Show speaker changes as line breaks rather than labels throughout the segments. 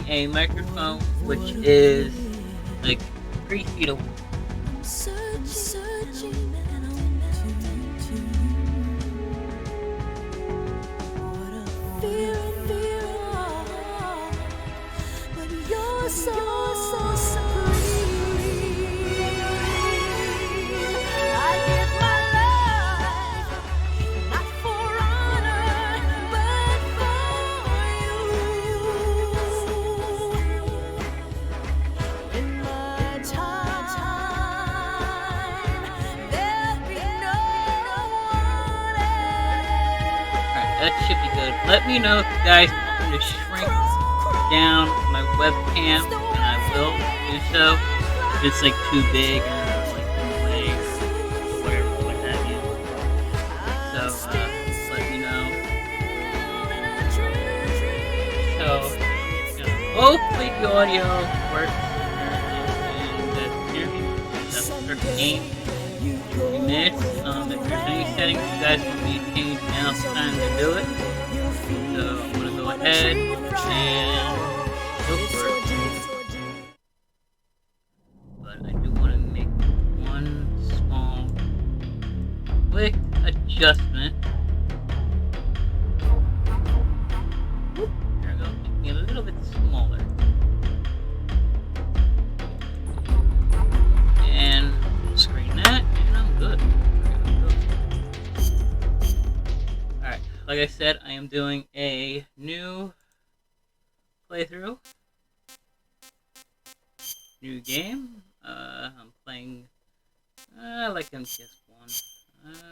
A microphone which is like 3 feet away. That should be good. Let me know if you guys want to shrink down my webcam, and I will do so if it's like too big or like in the way or whatever, what have you. So just let me know. So hopefully the audio works and hear me. That's start the game. 50 minutes. If there's any settings you guys want me to change, now's the time to do it. So I'm gonna go ahead and go for it. But I do want to make one small, quick adjustment. There we go. Make me a little bit smaller. And screen that, and I'm good. Alright, like I said, I am doing a new playthrough. New game. I'm playing, I like MTS1.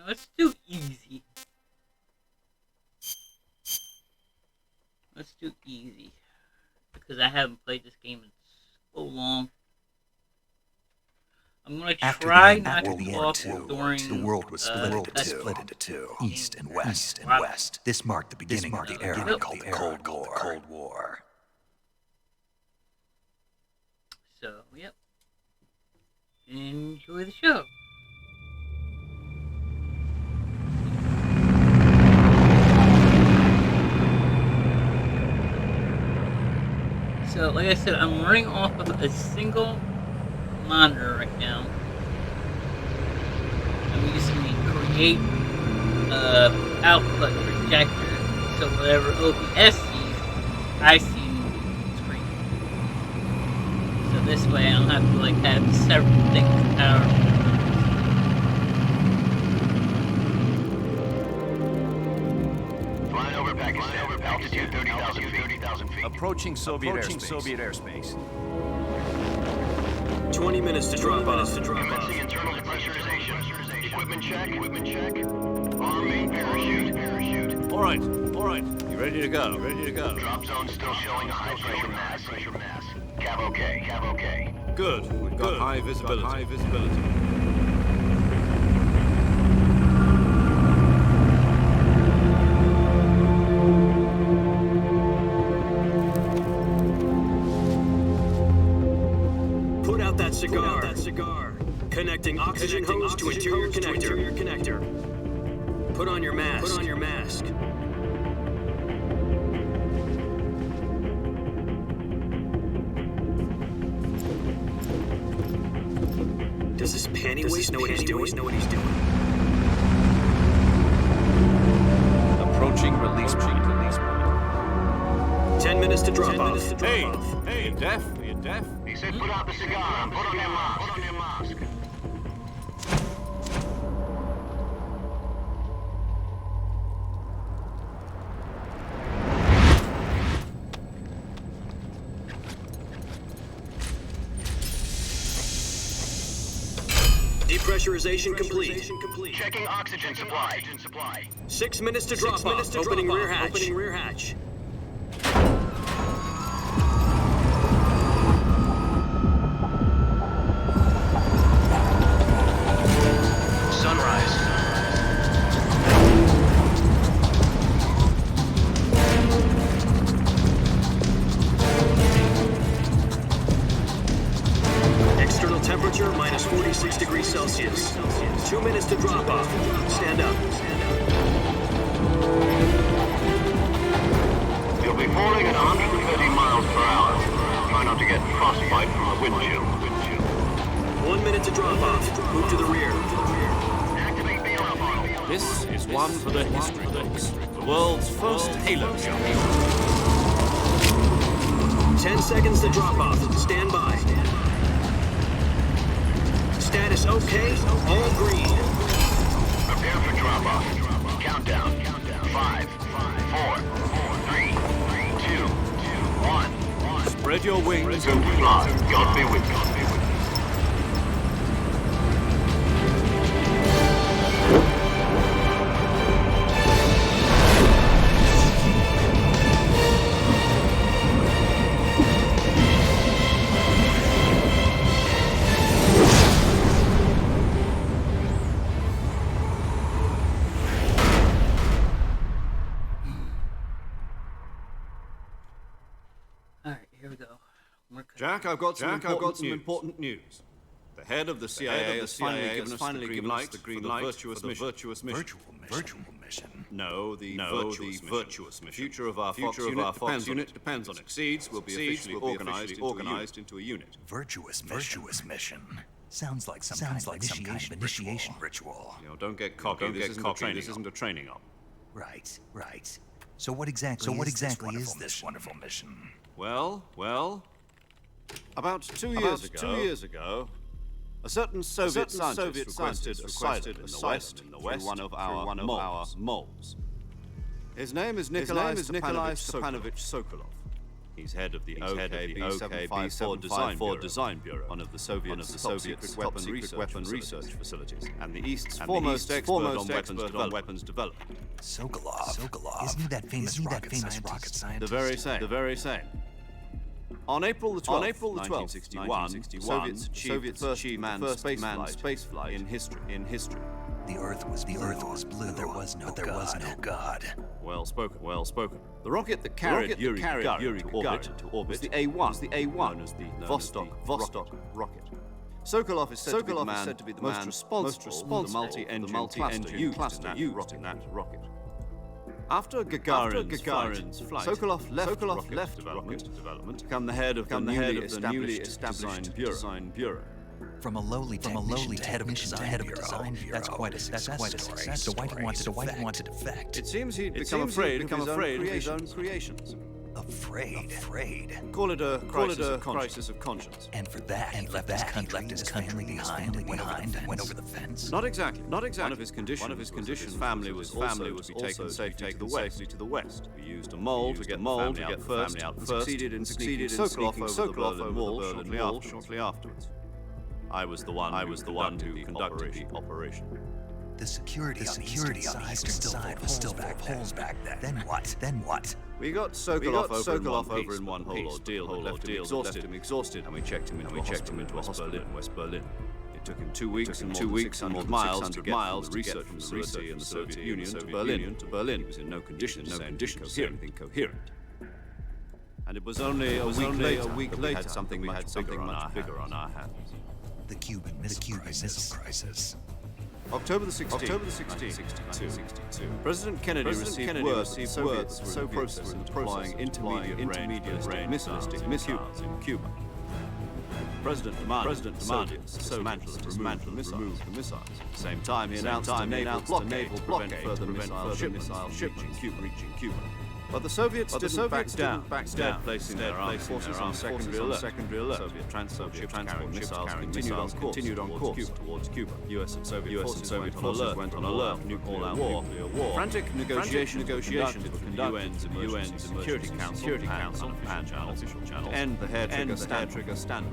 Let's do easy. Let's do easy. Because I haven't played this game in so long. I'm gonna try not to talk during
the world was split into two, east and west. This marked the beginning of the era called the Cold War.
So, yep. Enjoy the show. So, like I said, I'm running off of a single monitor right now. I'm using the create output projector, so whatever OBS sees, I see on the screen. So this way I don't have to like have several things power.
Flying over Pakistan, altitude 30,000 feet.
Approaching Soviet airspace.
20 minutes to drop off. Commencing internal depressurization. Equipment check. Arm main parachute.
All right. You ready to go?
Drop zone still showing a high pressure mass. Cav okay.
Good. We've got high visibility.
Cigar. Connecting oxygen hose to interior connector. Put on your mask. Does this panty waste know what he's doing?
Approaching release point.
10 minutes to drop off.
Hey, you deaf?
He said put out the cigar and put on your mask. Depressurization complete. Checking oxygen supply. 6 minutes to drop off. Opening rear hatch. Temperature minus 46 degrees Celsius. 2 minutes to drop off. Stand up. You'll be falling at 130 miles per hour. Try not to get frostbite from the wind chill. 1 minute to drop off. Move to the rear. Activate bailout model.
This is one for the history books. The world's first Halo shot.
10 seconds to drop off. Stand by. Status okay, all green. Prepare for drop-off. Countdown. 5, 4, 3, 2, 1.
Spread your wings.
Resume fly. God be with you.
Jack, I've got some important news. The head of the CIA has finally given us the green light for the virtuous mission.
Virtual mission?
No, the virtuous mission. The future of our Fox unit depends on it. Seeds will be officially organized into a unit.
Virtuous mission. Sounds like some kind of initiation ritual.
You know, don't get cocky. This isn't a training op.
Right. So what exactly is this wonderful mission?
Well, about 2 years ago, a certain Soviet scientist requested asylum in the West through one of our moles. His name is Nikolai Stepanovich Sokolov. He's head of the OKB 754 Design Bureau, one of the Soviet's top secret weapon research facilities, and the East's foremost expert on weapons development.
Sokolov. Isn't he that famous rocket scientist?
The very same. On April the 12th, 1961, Soviets achieved the first manned spaceflight in history.
The Earth was blue, but there was no God.
Well spoken. The rocket that carried Yuri Gagarin to orbit was the A1, known as the Vostok rocket. Sokolov is said to be the most responsible for the multi-engine cluster used in that rocket. After Gagarin's flight, Sokolov left development to become the head of the newly established Design Bureau.
From a lowly head of a design bureau. That's quite a story. So why do you want to defect?
It seems he'd become afraid of his own creations.
Afraid.
Call it a crisis of conscience.
And for that, he left his country behind and went over the fence.
Not exactly. One of his conditions, his family was to be taken safely to the west. We used a mole to get the family out first. Succeeded in sneaking Sokolov over the Berlin Wall shortly afterwards. I was the one who conducted the operation.
The security on the eastern side was still back then. Then what?
We got Sokolov over in one whole ordeal that left him exhausted, and we checked him into a hospital in West Berlin. It took him 2 weeks and more than 600 miles to get from the research facility in the Soviet Union to Berlin. He was in no condition to say anything coherent. And it was only a week later that we had something much bigger on our hands.
The Cuban Missile Crisis.
October the 16th, 1962. President Kennedy received word that the Soviets were so process of deploying intermediate range missiles in Cuba. President demanded the Soviets dismantle and remove the missiles. At the same time, he announced a naval blockade to prevent further missile shipments reaching Cuba. But the Soviets didn't back down, instead placing their armed forces on secondary alert. Soviet transport ships carrying missiles continued on course towards Cuba. US and Soviet forces went on alert, nuclear war. Frantic negotiations were conducted with the UN's Emergency Security Council and unofficial channels to end the hair-trigger standoff.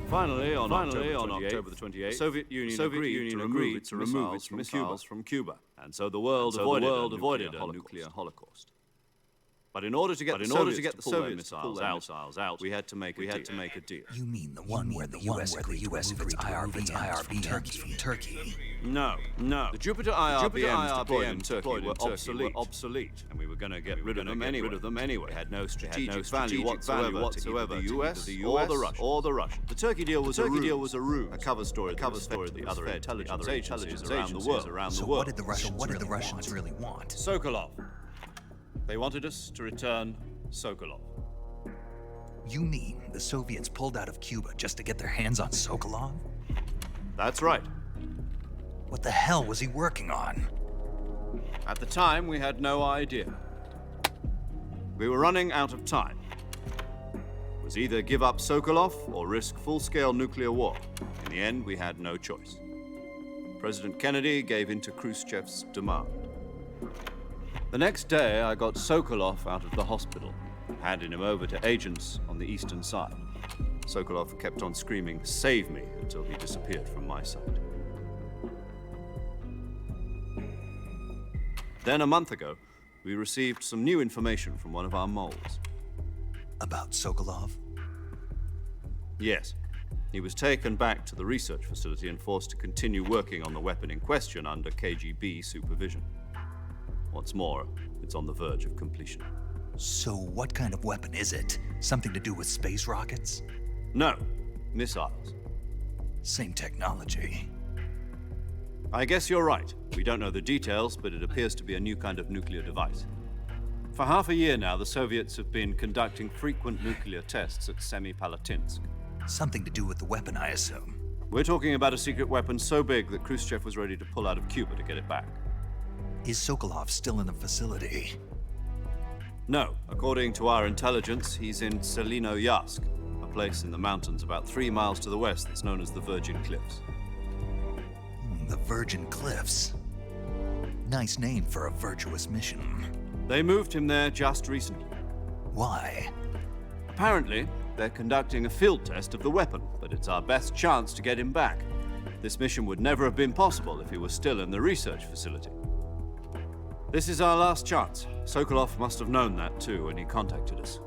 Finally, on October the 28th, the Soviet Union agreed to remove its missiles from Cuba, and so the world avoided a nuclear holocaust. But in order to get the Soviets to pull their missiles out, we had to make a deal.
You mean the one where the U.S. agreed to remove its IRBMs from Turkey?
No. The Jupiter IRBMs deployed in Turkey were obsolete, and we were going to get rid of them anyway. They had no strategic value whatsoever to the U.S. or the Russians. The Turkey deal was a ruse, a cover story to the other intelligence agencies around the world.
So what did the Russians really want?
Sokolov. They wanted us to return Sokolov.
You mean the Soviets pulled out of Cuba just to get their hands on Sokolov?
That's right.
What the hell was he working on?
At the time, we had no idea. We were running out of time. It was either give up Sokolov or risk full-scale nuclear war. In the end, we had no choice. President Kennedy gave in to Khrushchev's demand. The next day, I got Sokolov out of the hospital, handed him over to agents on the eastern side. Sokolov kept on screaming, "Save me," until he disappeared from my sight. Then, a month ago, we received some new information from one of our moles.
About Sokolov?
Yes. He was taken back to the research facility and forced to continue working on the weapon in question under KGB supervision. What's more, it's on the verge of completion.
So what kind of weapon is it? Something to do with space rockets?
No. Missiles.
Same technology.
I guess you're right. We don't know the details, but it appears to be a new kind of nuclear device. For half a year now, the Soviets have been conducting frequent nuclear tests at Semipalatinsk.
Something to do with the weapon, I assume.
We're talking about a secret weapon so big that Khrushchev was ready to pull out of Cuba to get it back.
Is Sokolov still in the facility?
No. According to our intelligence, he's in Selino-Yarsk, a place in the mountains about 3 miles to the west that's known as the Virgin Cliffs.
The Virgin Cliffs. Nice name for a virtuous mission.
They moved him there just recently.
Why?
Apparently, they're conducting a field test of the weapon, but it's our best chance to get him back. This mission would never have been possible if he was still in the research facility. This is our last chance. Sokolov must have known that too when he contacted us.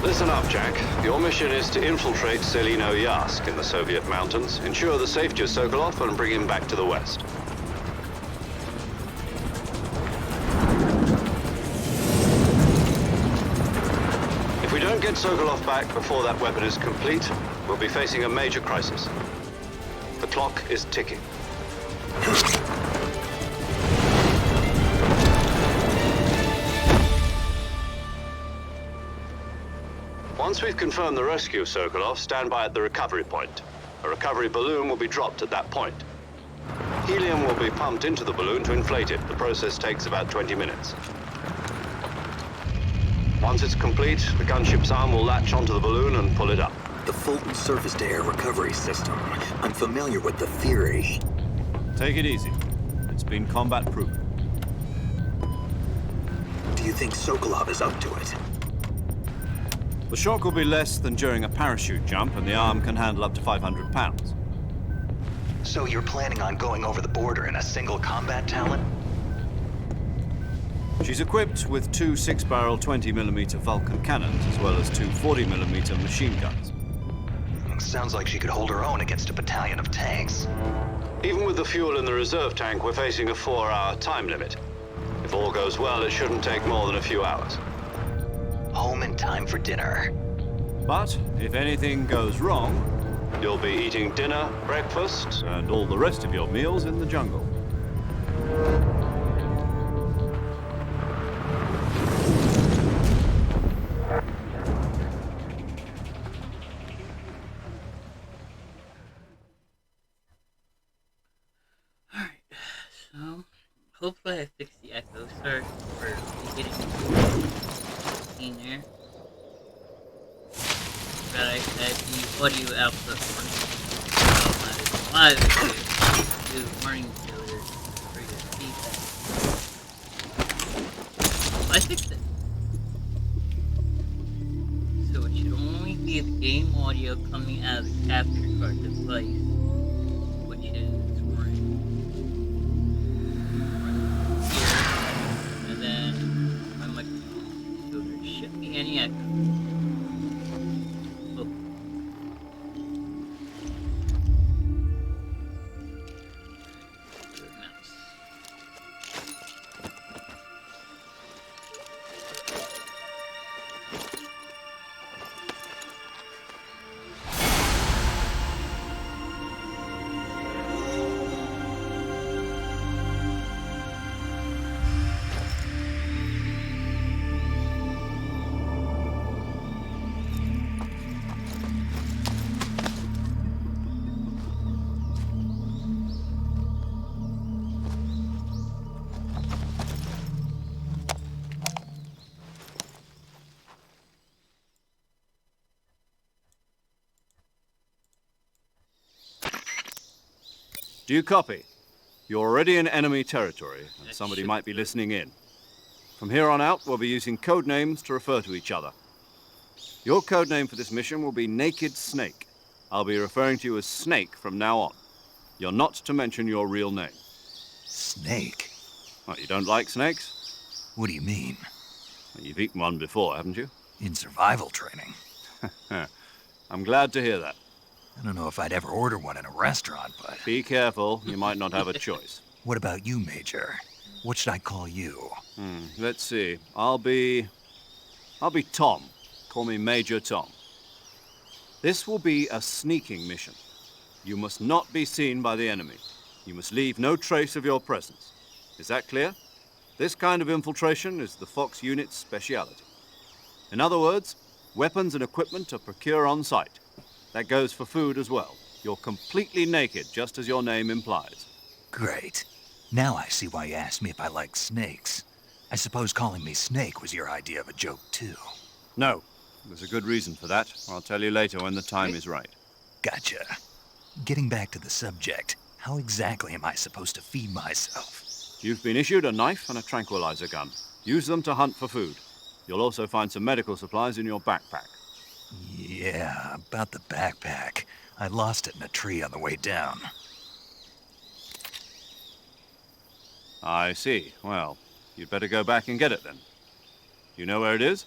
Listen up, Jack. Your mission is to infiltrate Selino-Yarsk in the Soviet mountains, ensure the safety of Sokolov, and bring him back to the West. If we don't get Sokolov back before that weapon is complete, we'll be facing a major crisis. The clock is ticking. Once we've confirmed the rescue of Sokolov, stand by at the recovery point. A recovery balloon will be dropped at that point. Helium will be pumped into the balloon to inflate it. The process takes about 20 minutes. Once it's complete, the gunship's arm will latch onto the balloon and pull it up.
The Fulton surface-to-air recovery system. I'm familiar with the theory.
Take it easy. It's been combat-proven.
Do you think Sokolov is up to it?
The shock will be less than during a parachute jump, and the arm can handle up to 500 pounds.
So you're planning on going over the border in a single combat talon?
She's equipped with 2 6-barrel 20mm Vulcan cannons, as well as 2 40mm machine guns.
Sounds like she could hold her own against a battalion of tanks.
Even with the fuel in the reserve tank, we're facing a 4-hour time limit. If all goes well, it shouldn't take more than a few hours.
Home in time for dinner.
But if anything goes wrong, you'll be eating dinner, breakfast, and all the rest of your meals in the jungle.
Alright, so hopefully I fixed the echo. Sorry for getting in there. But I had the audio output for live video, do warning failure for your feedback. I fixed it. So it should only be the game audio coming out of the capture card device, which is right here, and then my microphone. So there shouldn't be any echo.
Do you copy? You're already in enemy territory, and somebody might be listening in. From here on out, we'll be using code names to refer to each other. Your code name for this mission will be Naked Snake. I'll be referring to you as Snake from now on. You're not to mention your real name.
Snake?
What, you don't like snakes?
What do you mean?
Well, you've eaten one before, haven't you?
In survival training.
I'm glad to hear that.
I don't know if I'd ever order one in a restaurant, but...
Be careful, you might not have a choice.
What about you, Major? What should I call you?
Let's see. I'll be Tom. Call me Major Tom. This will be a sneaking mission. You must not be seen by the enemy. You must leave no trace of your presence. Is that clear? This kind of infiltration is the Fox unit's speciality. In other words, weapons and equipment are procured on site. That goes for food as well. You're completely naked, just as your name implies.
Great. Now I see why you asked me if I like snakes. I suppose calling me Snake was your idea of a joke, too.
No. There's a good reason for that. I'll tell you later when the time is right.
Gotcha. Getting back to the subject, how exactly am I supposed to feed myself?
You've been issued a knife and a tranquilizer gun. Use them to hunt for food. You'll also find some medical supplies in your backpack.
Yeah, about the backpack. I lost it in a tree on the way down.
I see. Well, you'd better go back and get it then. You know where it is?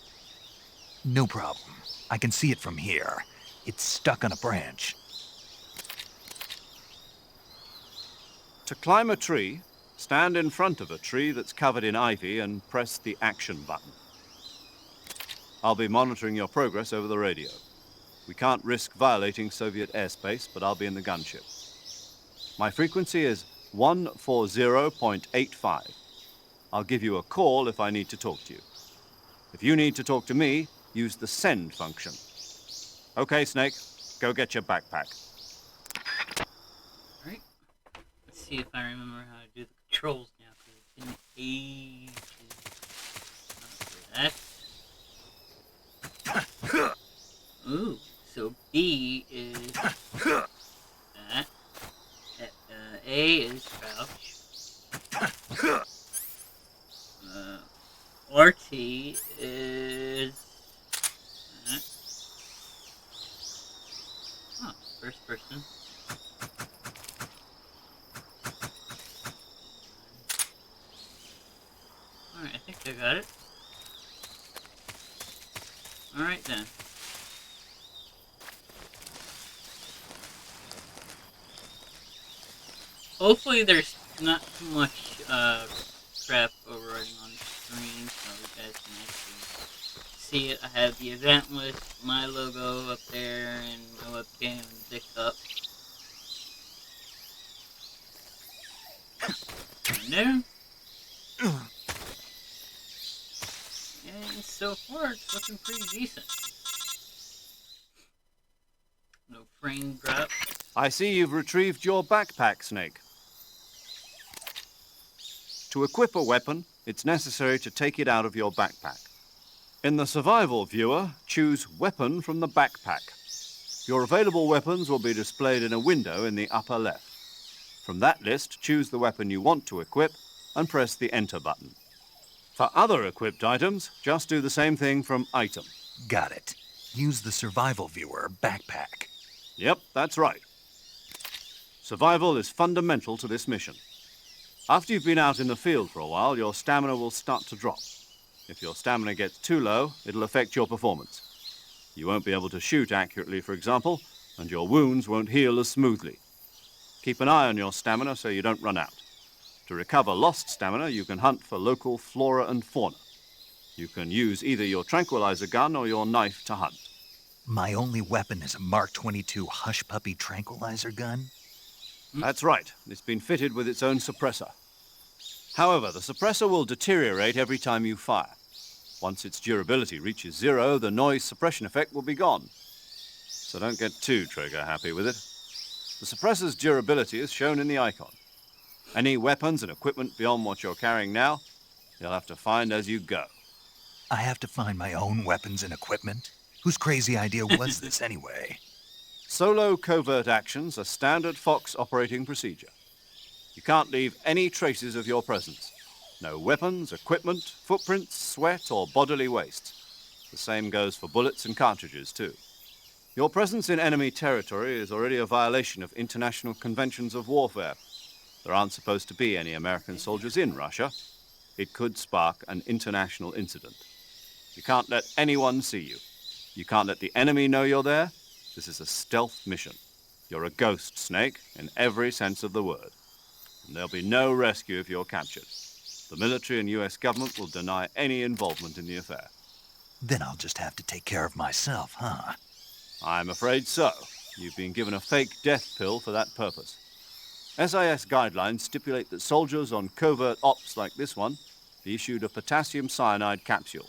No problem. I can see it from here. It's stuck on a branch.
To climb a tree, stand in front of a tree that's covered in ivy and press the action button. I'll be monitoring your progress over the radio. We can't risk violating Soviet airspace, but I'll be in the gunship. My frequency is 140.85. I'll give you a call if I need to talk to you. If you need to talk to me, use the send function. Okay, Snake, go get your backpack.
Alright. Let's see if I remember how to do the controls now, because it's been ages. Not for that. Ooh, so B is that. A is crouch. RT is that. Oh, first person. Alright, I think I got it. Alright then. Hopefully there's not too much crap overriding on the screen so you guys can actually see it. I have the event list, my logo up there, and my webcam dicked up. And there. And so far it's looking pretty decent. No frame drop.
I see you've retrieved your backpack, Snake. To equip a weapon, it's necessary to take it out of your backpack. In the survival viewer, choose Weapon from the backpack. Your available weapons will be displayed in a window in the upper left. From that list, choose the weapon you want to equip and press the Enter button. For other equipped items, just do the same thing from Item.
Got it. Use the survival viewer backpack.
Yep, that's right. Survival is fundamental to this mission. After you've been out in the field for a while, your stamina will start to drop. If your stamina gets too low, it'll affect your performance. You won't be able to shoot accurately, for example, and your wounds won't heal as smoothly. Keep an eye on your stamina so you don't run out. To recover lost stamina, you can hunt for local flora and fauna. You can use either your tranquilizer gun or your knife to hunt.
My only weapon is a Mark 22 Hush Puppy tranquilizer gun?
That's right. It's been fitted with its own suppressor. However, the suppressor will deteriorate every time you fire. Once its durability reaches 0, the noise suppression effect will be gone. So don't get too trigger-happy with it. The suppressor's durability is shown in the icon. Any weapons and equipment beyond what you're carrying now, you'll have to find as you go.
I have to find my own weapons and equipment? Whose crazy idea was this anyway?
Solo covert actions are standard Fox operating procedure. You can't leave any traces of your presence. No weapons, equipment, footprints, sweat, or bodily waste. The same goes for bullets and cartridges, too. Your presence in enemy territory is already a violation of international conventions of warfare. There aren't supposed to be any American soldiers in Russia. It could spark an international incident. You can't let anyone see you. You can't let the enemy know you're there. This is a stealth mission. You're a ghost, Snake, in every sense of the word. And there'll be no rescue if you're captured. The military and US government will deny any involvement in the affair.
Then I'll just have to take care of myself, huh?
I'm afraid so. You've been given a fake death pill for that purpose. SIS guidelines stipulate that soldiers on covert ops like this one be issued a potassium cyanide capsule.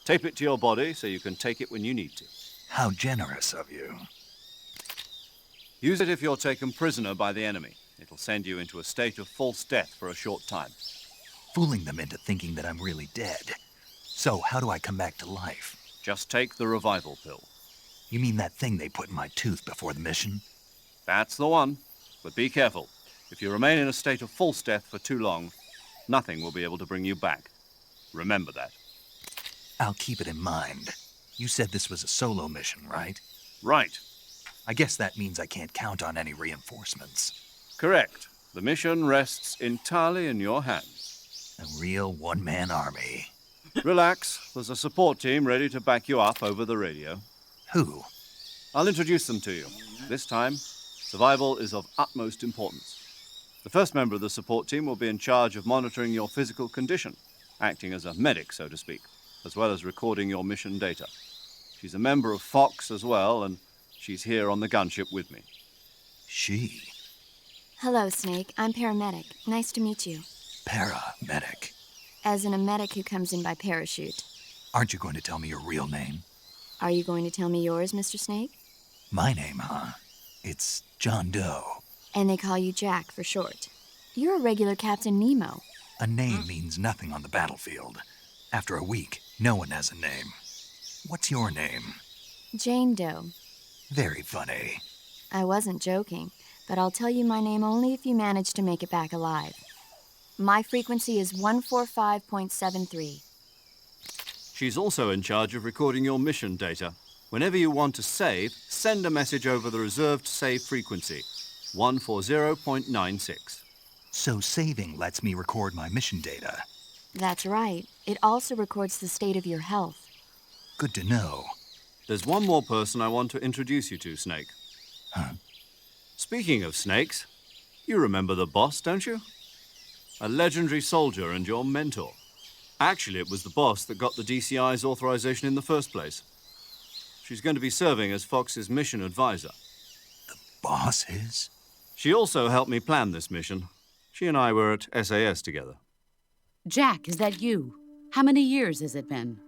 Tape it to your body so you can take it when you need to.
How generous of you.
Use it if you're taken prisoner by the enemy. It'll send you into a state of false death for a short time.
Fooling them into thinking that I'm really dead. So, how do I come back to life?
Just take the revival pill.
You mean that thing they put in my tooth before the mission?
That's the one. But be careful. If you remain in a state of false death for too long, nothing will be able to bring you back. Remember that.
I'll keep it in mind. You said this was a solo mission, right?
Right.
I guess that means I can't count on any reinforcements.
Correct. The mission rests entirely in your hands.
A real one-man army.
Relax. There's a support team ready to back you up over the radio.
Who?
I'll introduce them to you. This time, survival is of utmost importance. The first member of the support team will be in charge of monitoring your physical condition, acting as a medic, so to speak, as well as recording your mission data. She's a member of Fox as well, and she's here on the gunship with me.
She?
Hello, Snake. I'm paramedic. Nice to meet you.
Paramedic.
As in a medic who comes in by parachute.
Aren't you going to tell me your real name?
Are you going to tell me yours, Mr. Snake?
My name, huh? It's John Doe.
And they call you Jack for short. You're a regular Captain Nemo.
A name means nothing on the battlefield. After a week, no one has a name. What's your name?
Jane Doe.
Very funny.
I wasn't joking, but I'll tell you my name only if you manage to make it back alive. My frequency is 145.73.
She's also in charge of recording your mission data. Whenever you want to save, send a message over the reserved save frequency, 140.96.
So saving lets me record my mission data.
That's right. It also records the state of your health.
Good to know.
There's one more person I want to introduce you to, Snake.
Huh?
Speaking of snakes, you remember the boss, don't you? A legendary soldier and your mentor. Actually, it was the boss that got the DCI's authorization in the first place. She's going to be serving as Fox's mission advisor.
The boss is?
She also helped me plan this mission. She and I were at SAS together.
Jack, is that you? How many years has it been?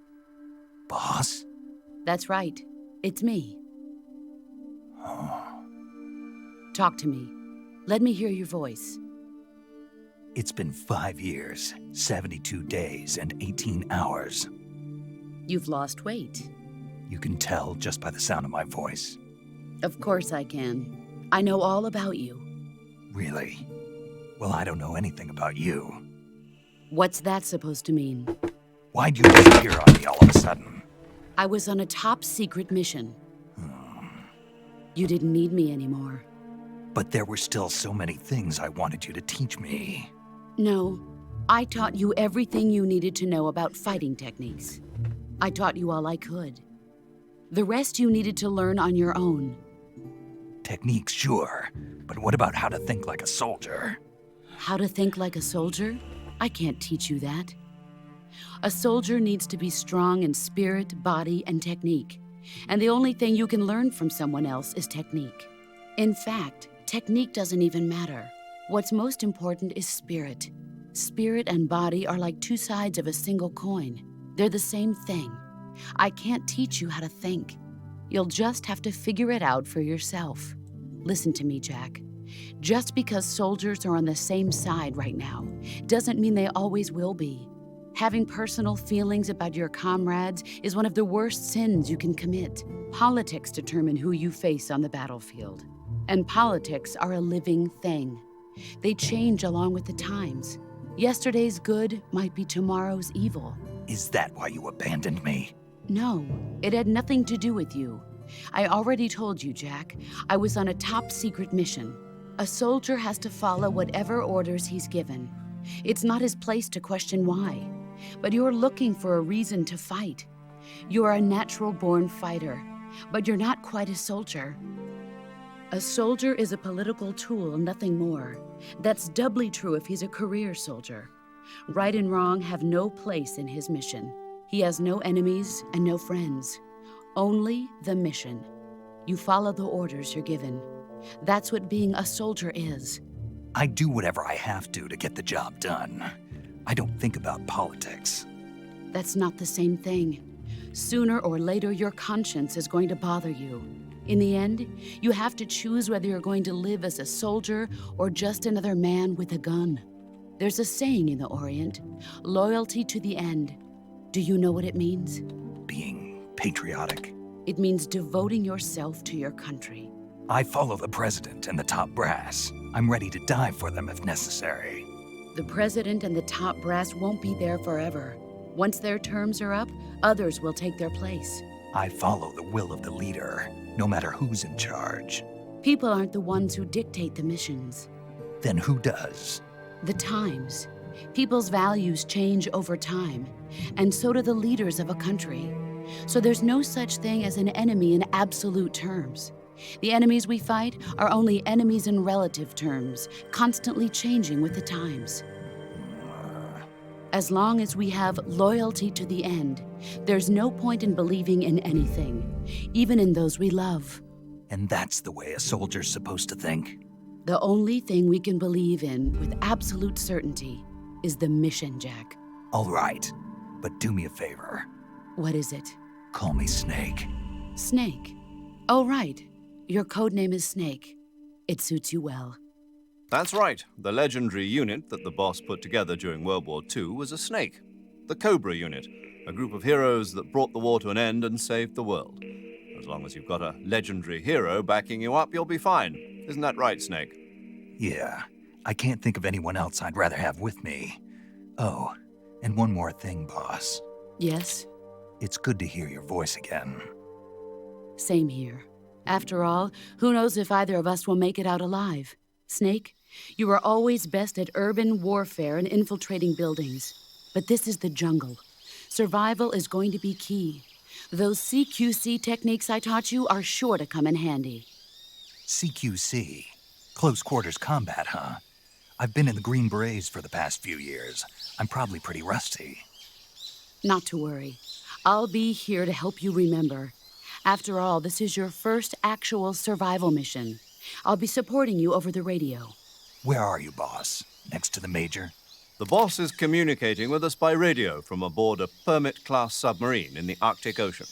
Boss?
That's right. It's me.
Oh.
Talk to me. Let me hear your voice.
It's been 5 years, 72 days, and 18 hours.
You've lost weight.
You can tell just by the sound of my voice.
Of course I can. I know all about you.
Really? Well, I don't know anything about you.
What's that supposed to mean?
Why'd you disappear on me all of a sudden?
I was on a top-secret mission. You didn't need me anymore.
But there were still so many things I wanted you to teach me.
No, I taught you everything you needed to know about fighting techniques. I taught you all I could. The rest you needed to learn on your own.
Techniques, sure. But what about how to think like a soldier?
How to think like a soldier? I can't teach you that. A soldier needs to be strong in spirit, body, and technique. And the only thing you can learn from someone else is technique. In fact, technique doesn't even matter. What's most important is spirit. Spirit and body are like two sides of a single coin. They're the same thing. I can't teach you how to think. You'll just have to figure it out for yourself. Listen to me, Jack. Just because soldiers are on the same side right now doesn't mean they always will be. Having personal feelings about your comrades is one of the worst sins you can commit. Politics determine who you face on the battlefield. And politics are a living thing. They change along with the times. Yesterday's good might be tomorrow's evil.
Is that why you abandoned me?
No, it had nothing to do with you. I already told you, Jack. I was on a top-secret mission. A soldier has to follow whatever orders he's given. It's not his place to question why. But you're looking for a reason to fight. You're a natural-born fighter, but you're not quite a soldier. A soldier is a political tool, nothing more. That's doubly true if he's a career soldier. Right and wrong have no place in his mission. He has no enemies and no friends. Only the mission. You follow the orders you're given. That's what being a soldier is.
I do whatever I have to get the job done. I don't think about politics.
That's not the same thing. Sooner or later, your conscience is going to bother you. In the end, you have to choose whether you're going to live as a soldier or just another man with a gun. There's a saying in the Orient, loyalty to the end. Do you know what it means?
Being patriotic.
It means devoting yourself to your country.
I follow the president and the top brass. I'm ready to die for them if necessary.
The president and the top brass won't be there forever. Once their terms are up, others will take their place.
I follow the will of the leader, no matter who's in charge.
People aren't the ones who dictate the missions.
Then who does?
The times. People's values change over time, and so do the leaders of a country. So there's no such thing as an enemy in absolute terms. The enemies we fight are only enemies in relative terms, constantly changing with the times. As long as we have loyalty to the end, there's no point in believing in anything, even in those we love.
And that's the way a soldier's supposed to think?
The only thing we can believe in with absolute certainty is the mission, Jack.
All right, but do me a favor.
What is it?
Call me Snake.
Snake. Oh, right. Your code name is Snake. It suits you well.
That's right. The legendary unit that the boss put together during World War II was a snake. The Cobra unit, a group of heroes that brought the war to an end and saved the world. As long as you've got a legendary hero backing you up, you'll be fine. Isn't that right, Snake?
Yeah, I can't think of anyone else I'd rather have with me. Oh, and one more thing, boss.
Yes?
It's good to hear your voice again.
Same here. After all, who knows if either of us will make it out alive? Snake, you are always best at urban warfare and infiltrating buildings. But this is the jungle. Survival is going to be key. Those CQC techniques I taught you are sure to come in handy.
CQC? Close quarters combat, huh? I've been in the Green Berets for the past few years. I'm probably pretty rusty.
Not to worry. I'll be here to help you remember. After all, this is your first actual survival mission. I'll be supporting you over the radio.
Where are you, boss? Next to the Major?
The boss is communicating with us by radio from aboard a Permit-class submarine in the Arctic Ocean.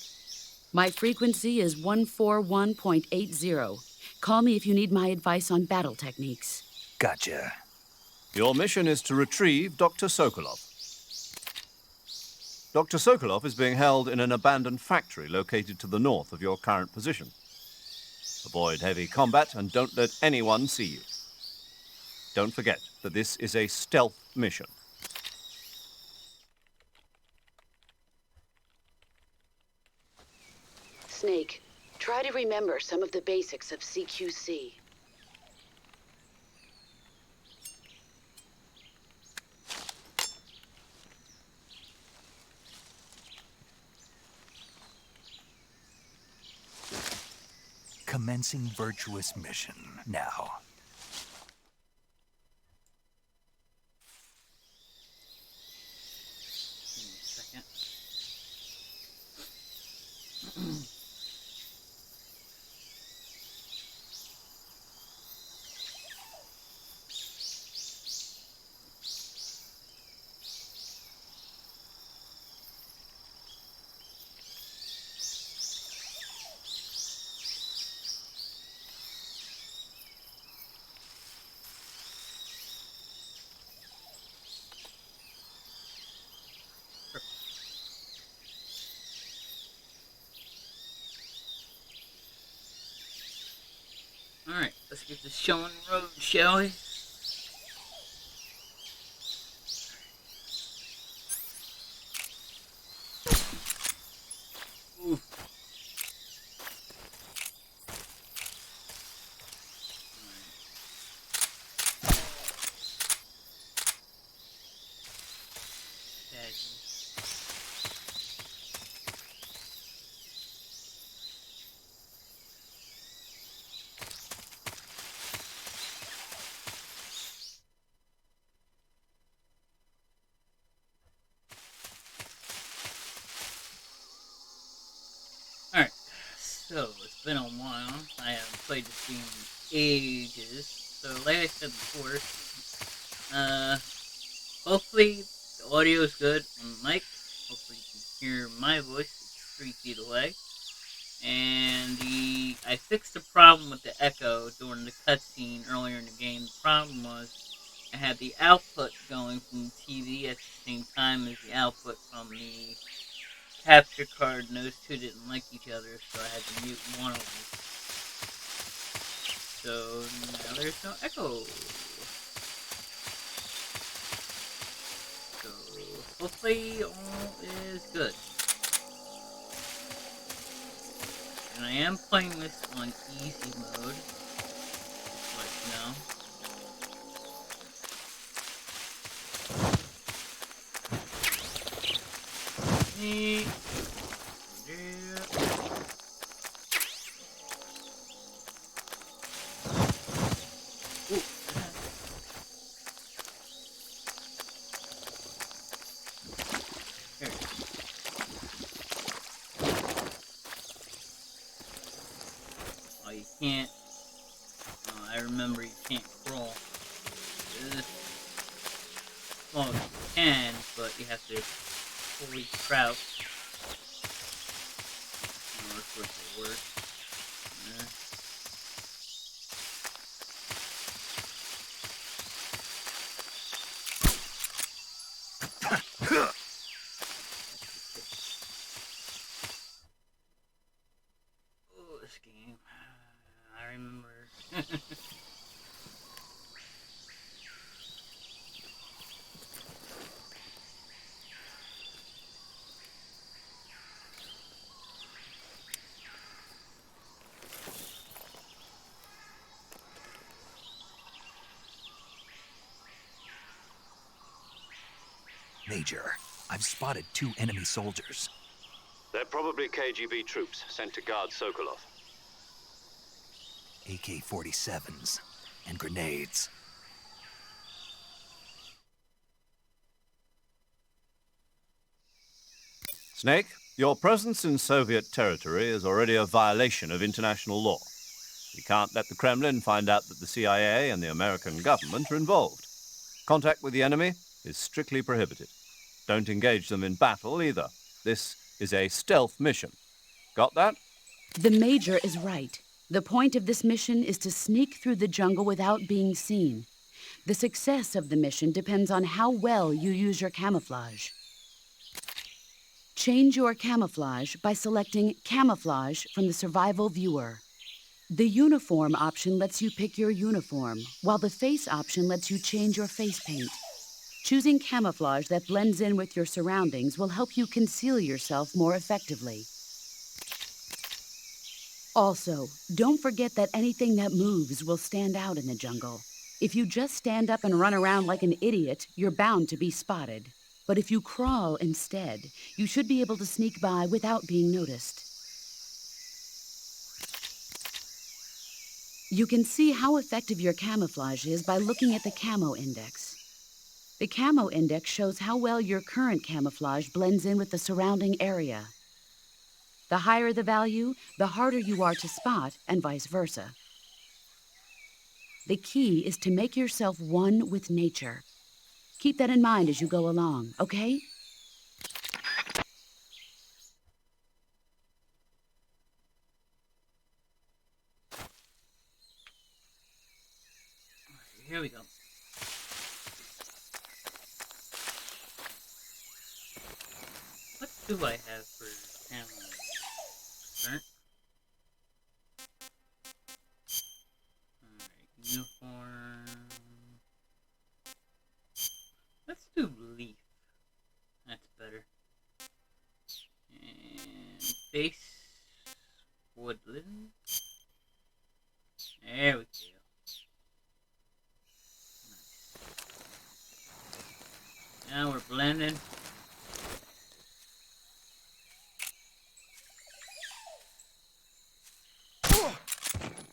My frequency is 141.80. Call me if you need my advice on battle techniques.
Gotcha.
Your mission is to retrieve Dr. Sokolov. Dr. Sokolov is being held in an abandoned factory located to the north of your current position. Avoid heavy combat and don't let anyone see you. Don't forget that this is a stealth mission.
Snake, try to remember some of the basics of CQC.
Commencing virtuous mission now.
Second. Alright, let's get this show on the road, shall we? So, it's been a while. I haven't played this game in ages. So, like I said before, hopefully the audio is good on the mic. Hopefully you can hear my voice. It's 3 feet away. And I fixed the problem with the echo during the cutscene earlier in the game. The problem was I had the output going from the TV at the same time as the output from the capture card, and those two didn't like each other, so I had to mute one of them. So now there's no echo. So hopefully all is good. And I am playing this on easy mode, just to let you know. Yeah. Oh, you can't. I remember you can't crawl. Well, you can, but you have to fully crouch. Oh, that's what it works. Oh, this game. I remember.
Major, I've spotted 2 enemy soldiers.
They're probably KGB troops sent to guard Sokolov.
AK-47s and grenades.
Snake, your presence in Soviet territory is already a violation of international law. We can't let the Kremlin find out that the CIA and the American government are involved. Contact with the enemy is strictly prohibited. Don't engage them in battle either. This is a stealth mission. Got that?
The Major is right. The point of this mission is to sneak through the jungle without being seen. The success of the mission depends on how well you use your camouflage. Change your camouflage by selecting Camouflage from the Survival Viewer. The Uniform option lets you pick your uniform, while the Face option lets you change your face paint. Choosing camouflage that blends in with your surroundings will help you conceal yourself more effectively. Also, don't forget that anything that moves will stand out in the jungle. If you just stand up and run around like an idiot, you're bound to be spotted. But if you crawl instead, you should be able to sneak by without being noticed. You can see how effective your camouflage is by looking at the Camo Index. The Camo Index shows how well your current camouflage blends in with the surrounding area. The higher the value, the harder you are to spot, and vice versa. The key is to make yourself one with nature. Keep that in mind as you go along, okay?
Here we go. What do I have for ammo? Alright, uniform. Let's do leaf. That's better. And base woodland. There we go. Now we're blending.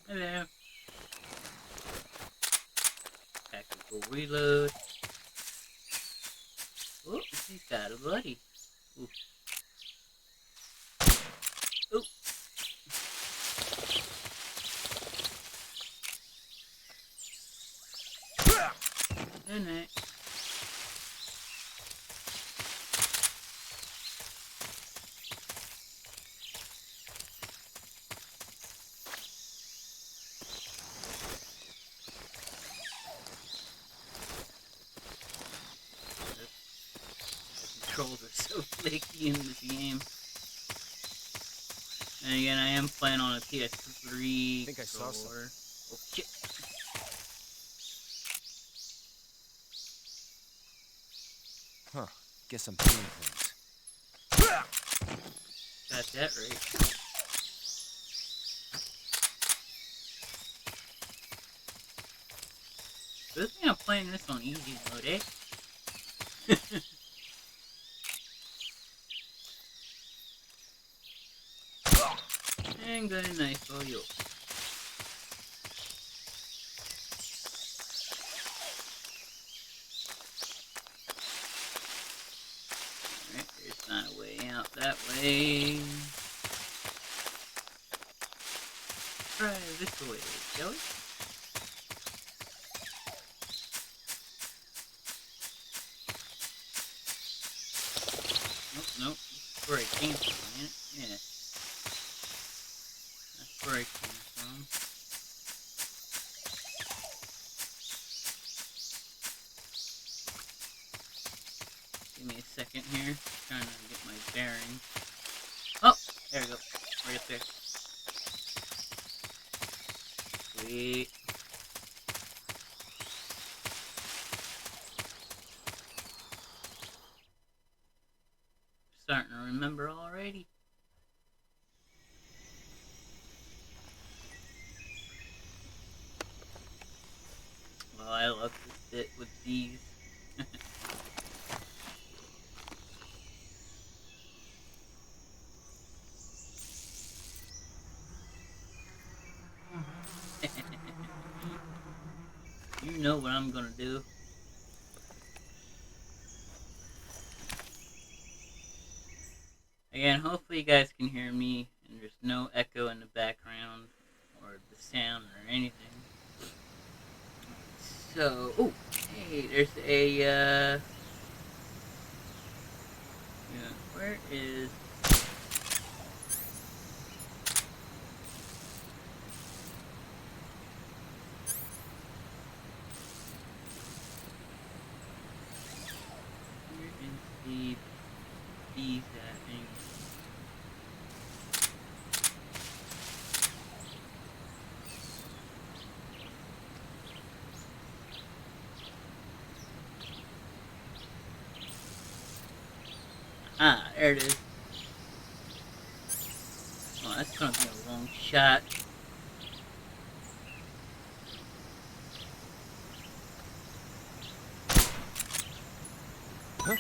Hello. Tactical reload. Oh, he's got a buddy. Ooh. Ooh. sticky in this game. And again, I am playing on a PS3
I think I saw
controller. Oh shit.
Huh. Guess I'm seeing things.
Got that right. Good thing I'm playing this on easy mode, eh? And got a nice little yoke. Alright, there's not a way out that way. Try this way, shall we? Nope. That's where I came from, man. Yeah. That's where I came from. Give me a second here. Trying to get my bearings. Oh! There we go. Right up there. Sweet. Starting to remember already. Well, I love this bit with these. You know what I'm gonna do. Again, hopefully you guys can hear me and there's no echo in the background or the sound or anything. So, oh, hey, there's a, yeah, where is, the bees at anyway? Ah, there it is. Oh, that's gonna be a long shot.
Huh?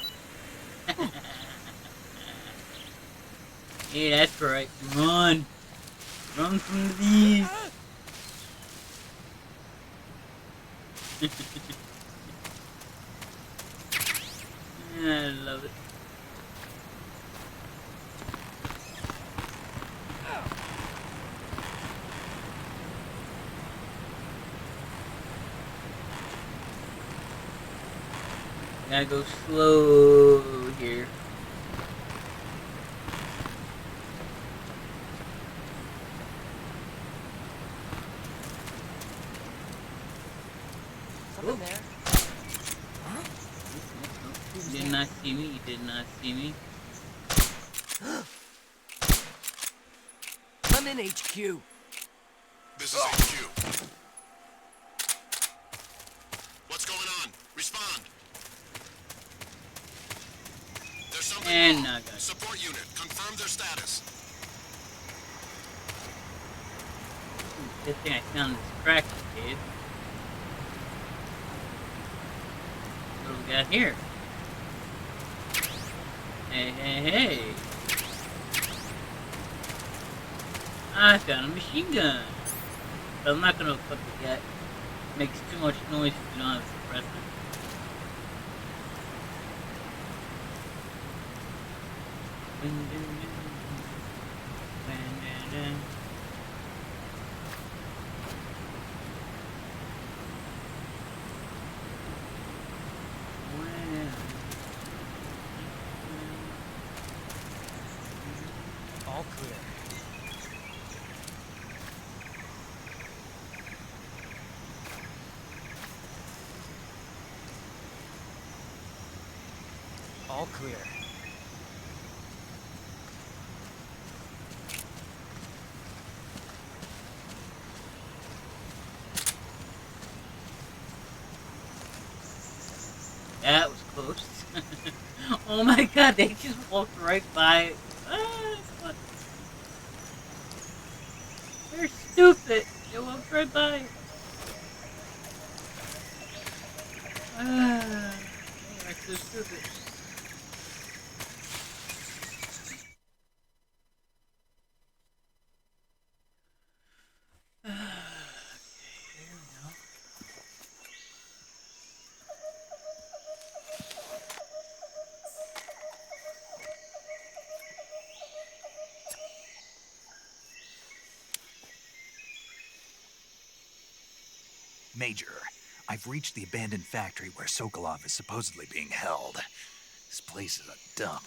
Hey, that's right. Run! Run from the bees! I love it. Gotta go slow here.
Something there.
You did not see me. You did not see me.
I'm in HQ.
This is HQ. What's going on? Respond. There's something
And
wrong.
not gonna.
Support unit. Confirm their status.
Good thing I found this crack cave. What do we got here? Hey. I found a machine gun. But I'm not gonna equip it yet. It makes too much noise if you don't have a suppressor.
All clear. All clear.
That was close. Oh my god, they just walked right by it. Ah, what? They're stupid. They walked right by it. Ah, they are so stupid. Okay, there we go.
Major, I've reached the abandoned factory where Sokolov is supposedly being held. This place is a dump.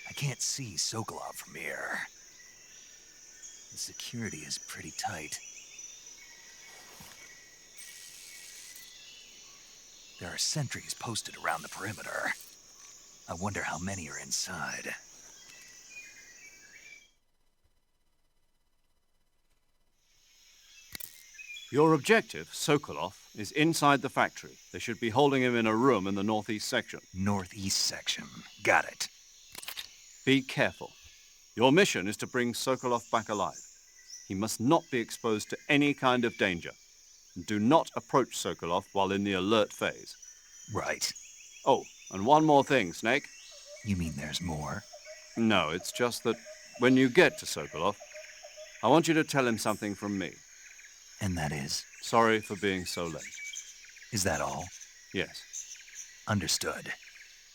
I can't see Sokolov from here. The security is pretty tight. There are sentries posted around the perimeter. I wonder how many are inside.
Your objective, Sokolov, is inside the factory. They should be holding him in a room in the northeast section.
Northeast section. Got it.
Be careful. Your mission is to bring Sokolov back alive. He must not be exposed to any kind of danger. And do not approach Sokolov while in the alert phase.
Right.
Oh, and one more thing, Snake.
You mean there's more?
No, it's just that when you get to Sokolov, I want you to tell him something from me.
And that is?
Sorry for being so late.
Is that all?
Yes.
Understood.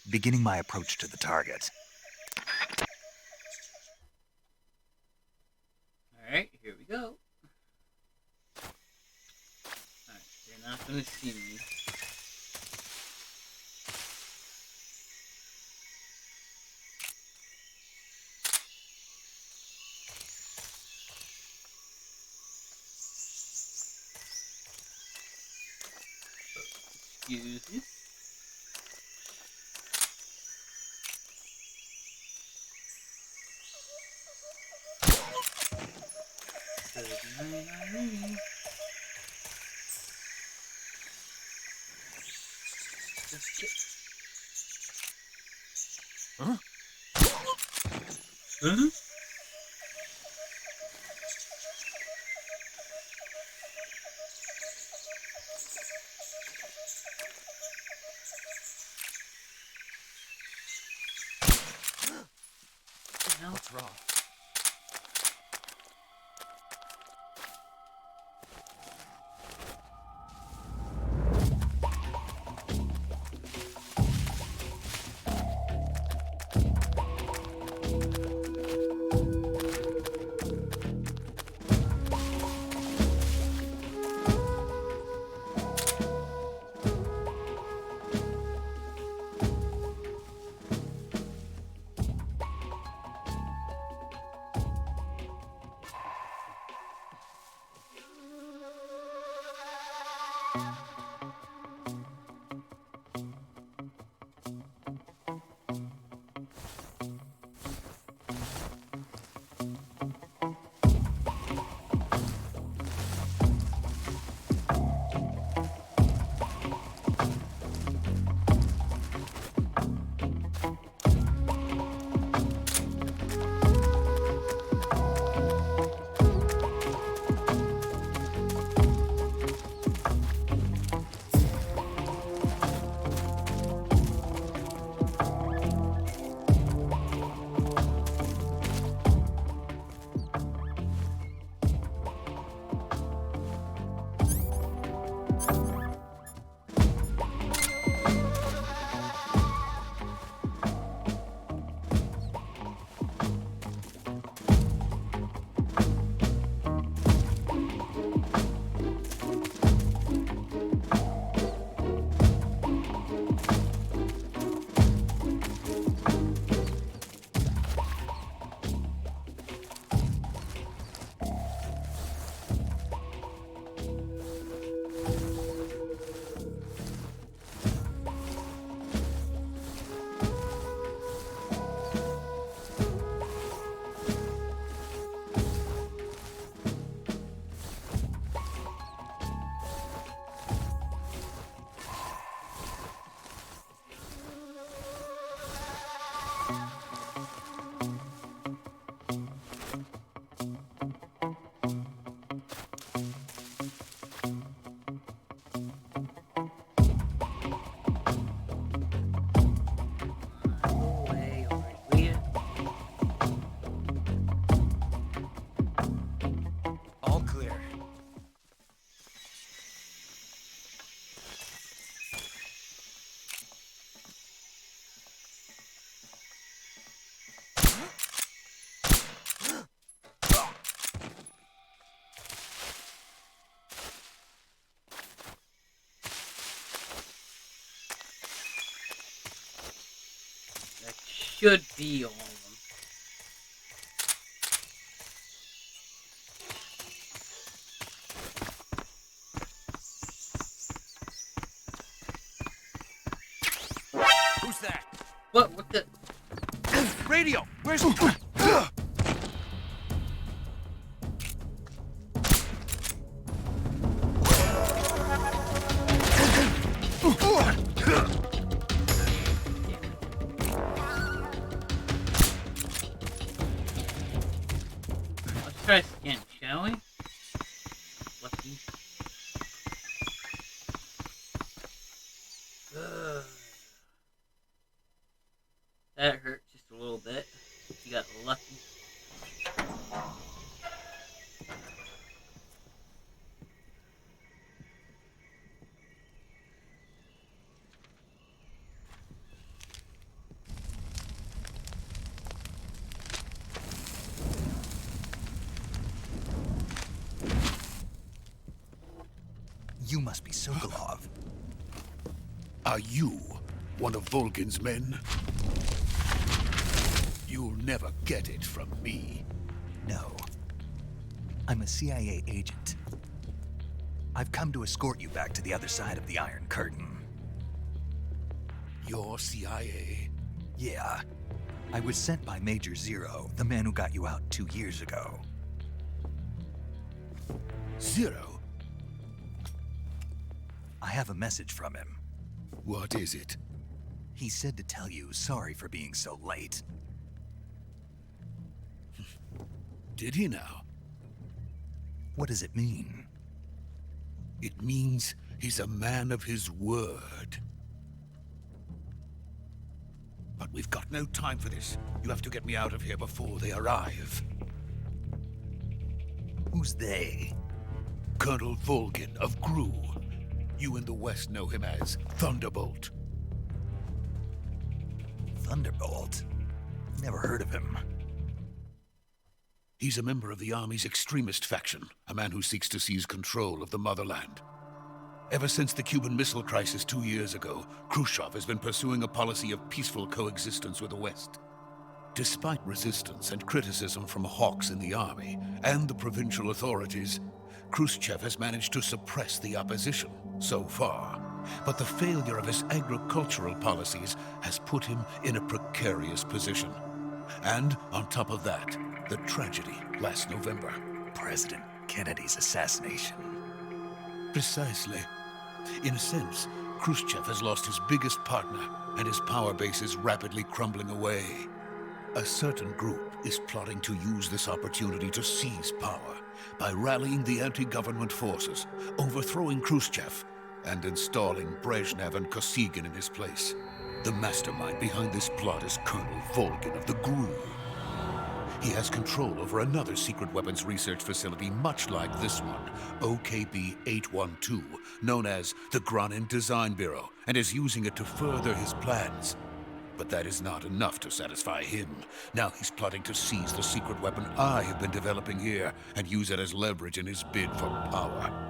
Beginning my approach to the target.
Alright, here we go. Alright, they're not gonna see me. Excuse me.
Huh?
Huh?
What's wrong?
should be all of them.
Who's that?
What the?
Radio! Where's...
Let's try skin, shall we? Lucky. Ugh. That hurt just a little bit. You got lucky.
You must be Sokolov.
Are you one of Volgin's men? You'll never get it from me.
No. I'm a CIA agent. I've come to escort you back to the other side of the Iron Curtain.
You're CIA?
Yeah. I was sent by Major Zero, the man who got you out 2 years ago.
Zero?
I have a message from him.
What is it?
He said to tell you sorry for being so late.
Did he now?
What does it mean?
It means he's a man of his word. But we've got no time for this. You have to get me out of here before they arrive.
Who's they?
Colonel Volgin of GRU. You in the West know him as Thunderbolt.
Thunderbolt? Never heard of him.
He's a member of the Army's extremist faction, a man who seeks to seize control of the motherland. Ever since the Cuban Missile Crisis 2 years ago, Khrushchev has been pursuing a policy of peaceful coexistence with the West. Despite resistance and criticism from hawks in the Army and the provincial authorities, Khrushchev has managed to suppress the opposition so far. But the failure of his agricultural policies has put him in a precarious position. And on top of that, the tragedy last November.
President Kennedy's assassination.
Precisely. In a sense, Khrushchev has lost his biggest partner, and his power base is rapidly crumbling away. A certain group is plotting to use this opportunity to seize power by rallying the anti-government forces, overthrowing Khrushchev, and installing Brezhnev and Kosygin in his place. The mastermind behind this plot is Colonel Volgin of the GRU. He has control over another secret weapons research facility much like this one, OKB-812, known as the Granin Design Bureau, and is using it to further his plans. But that is not enough to satisfy him. Now he's plotting to seize the secret weapon I have been developing here and use it as leverage in his bid for power.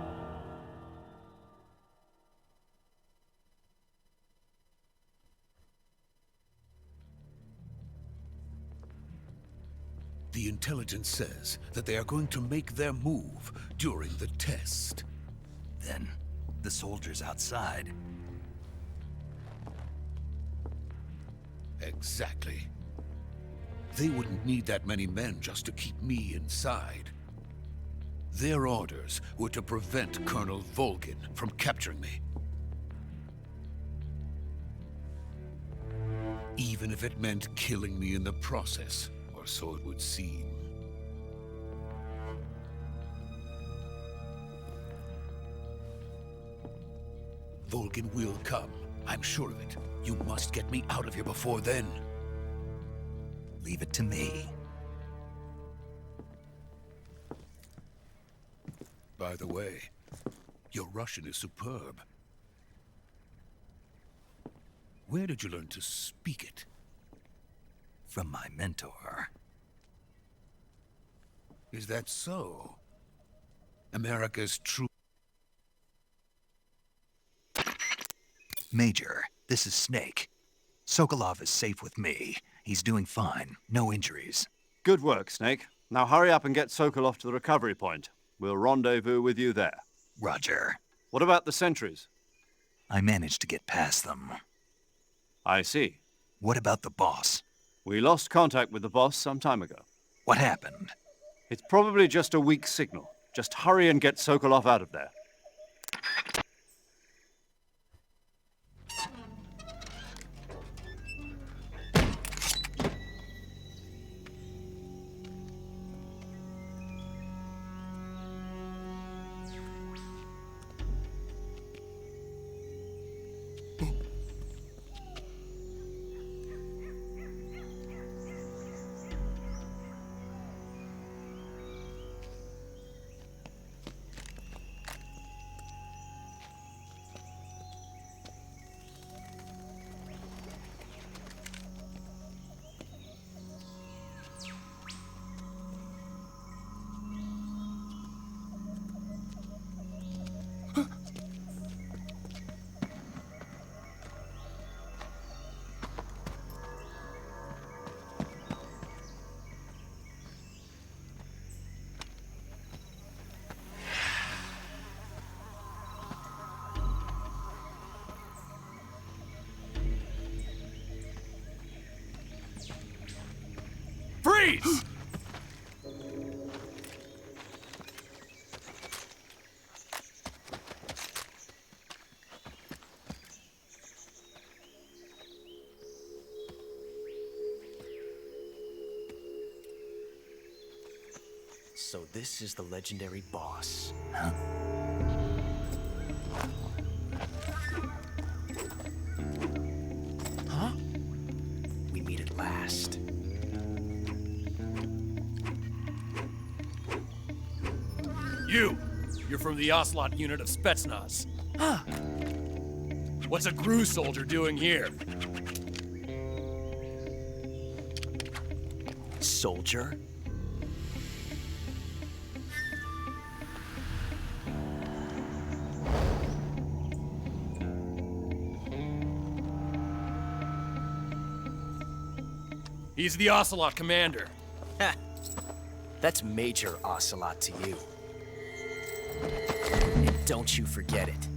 The intelligence says that they are going to make their move during the test.
Then, the soldiers outside.
Exactly. They wouldn't need that many men just to keep me inside. Their orders were to prevent Colonel Volgin from capturing me. Even if it meant killing me in the process, or so it would seem. Volgin will come. I'm sure of it. You must get me out of here before then.
Leave it to me.
By the way, your Russian is superb. Where did you learn to speak it?
From my mentor.
Is that so? America's true...
Major, this is Snake. Sokolov is safe with me. He's doing fine. No injuries.
Good work, Snake. Now hurry up and get Sokolov to the recovery point. We'll rendezvous with you there.
Roger.
What about the sentries?
I managed to get past them.
I see.
What about the boss?
We lost contact with the boss some time ago.
What happened?
It's probably just a weak signal. Just hurry and get Sokolov out of there.
Freeze!
So this is the legendary boss.
Huh?
Huh? We meet at last.
You're from the Ocelot unit of Spetsnaz. Huh. What's a GRU soldier doing here?
Soldier?
He's the Ocelot commander.
Ha! That's Major Ocelot to you. And don't you forget it.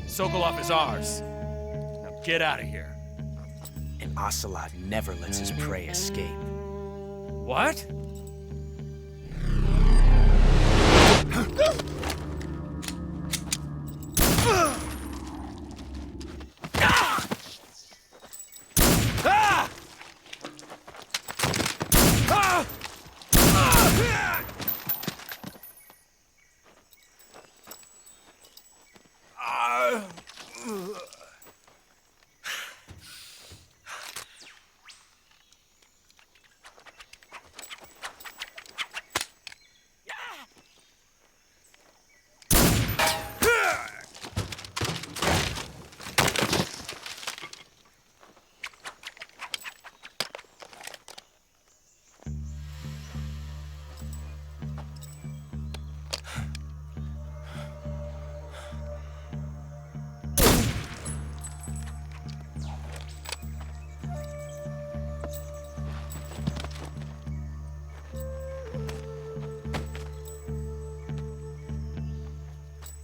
Sokolov is ours. Now get out of here.
And Ocelot never lets his prey escape.
What?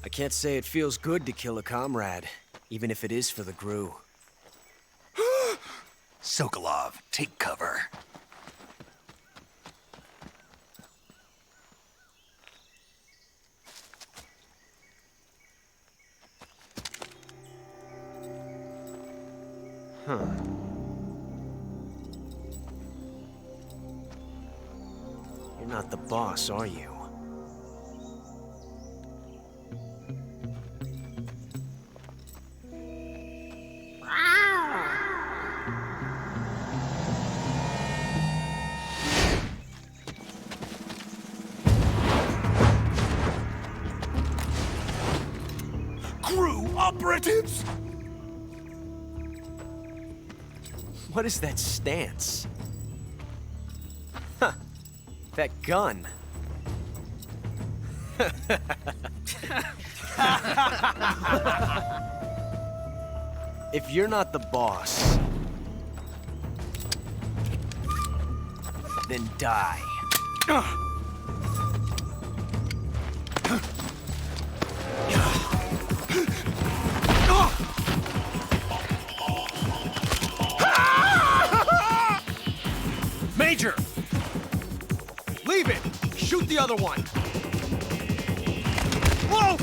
I can't say it feels good to kill a comrade, even if it is for the GRU.
Sokolov, take cover.
Huh. You're not the boss, are you?
GRU operatives!
What is that stance? Huh. That gun. If you're not the boss, then die.
Major! Leave it! Shoot the other one! Whoa!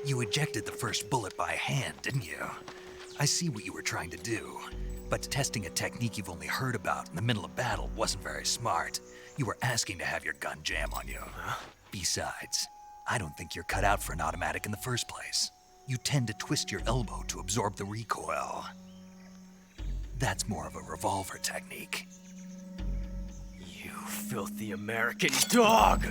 You ejected the first bullet by hand, didn't you? I see what you were trying to do. But testing a technique you've only heard about in the middle of battle wasn't very smart. You were asking to have your gun jam on you. Besides, I don't think you're cut out for an automatic in the first place. You tend to twist your elbow to absorb the recoil. That's more of a revolver technique.
You filthy American dog!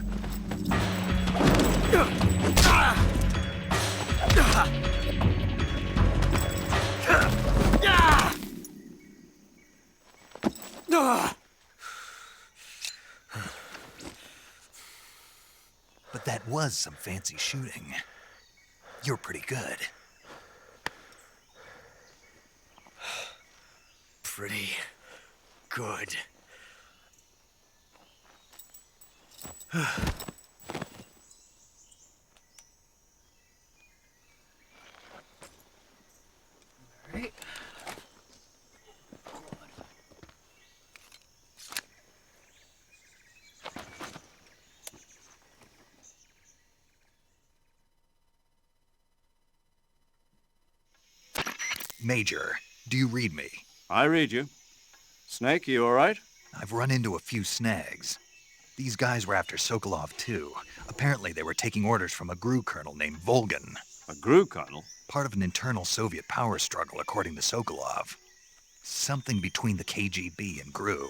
But that was some fancy shooting. You're pretty good.
Pretty good.
Alright.
Major, do you read me?
I read you. Snake, you all right?
I've run into a few snags. These guys were after Sokolov-2. Apparently they were taking orders from a GRU colonel named Volgan.
A GRU colonel?
Part of an internal Soviet power struggle, according to Sokolov. Something between the KGB and GRU.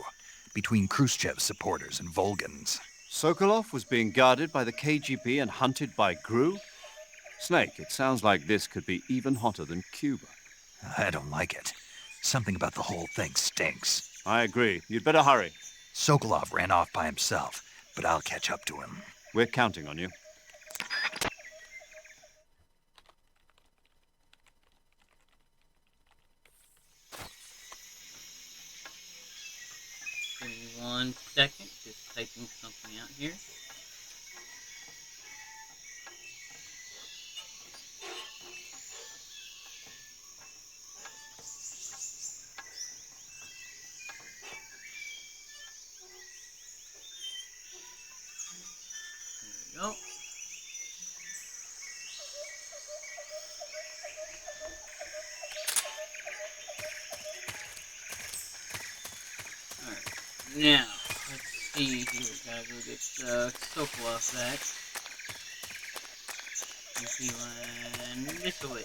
Between Khrushchev's supporters and Volgan's.
Sokolov was being guarded by the KGB and hunted by GRU? Snake, it sounds like this could be even hotter than Cuba.
I don't like it. Something about the whole thing stinks.
I agree. You'd better hurry.
Sokolov ran off by himself, but I'll catch up to him.
We're counting on you.
Give me 1 second, just typing something out here. There we go. Now, let's see here. Gotta go get Sokolov back. If he went this way.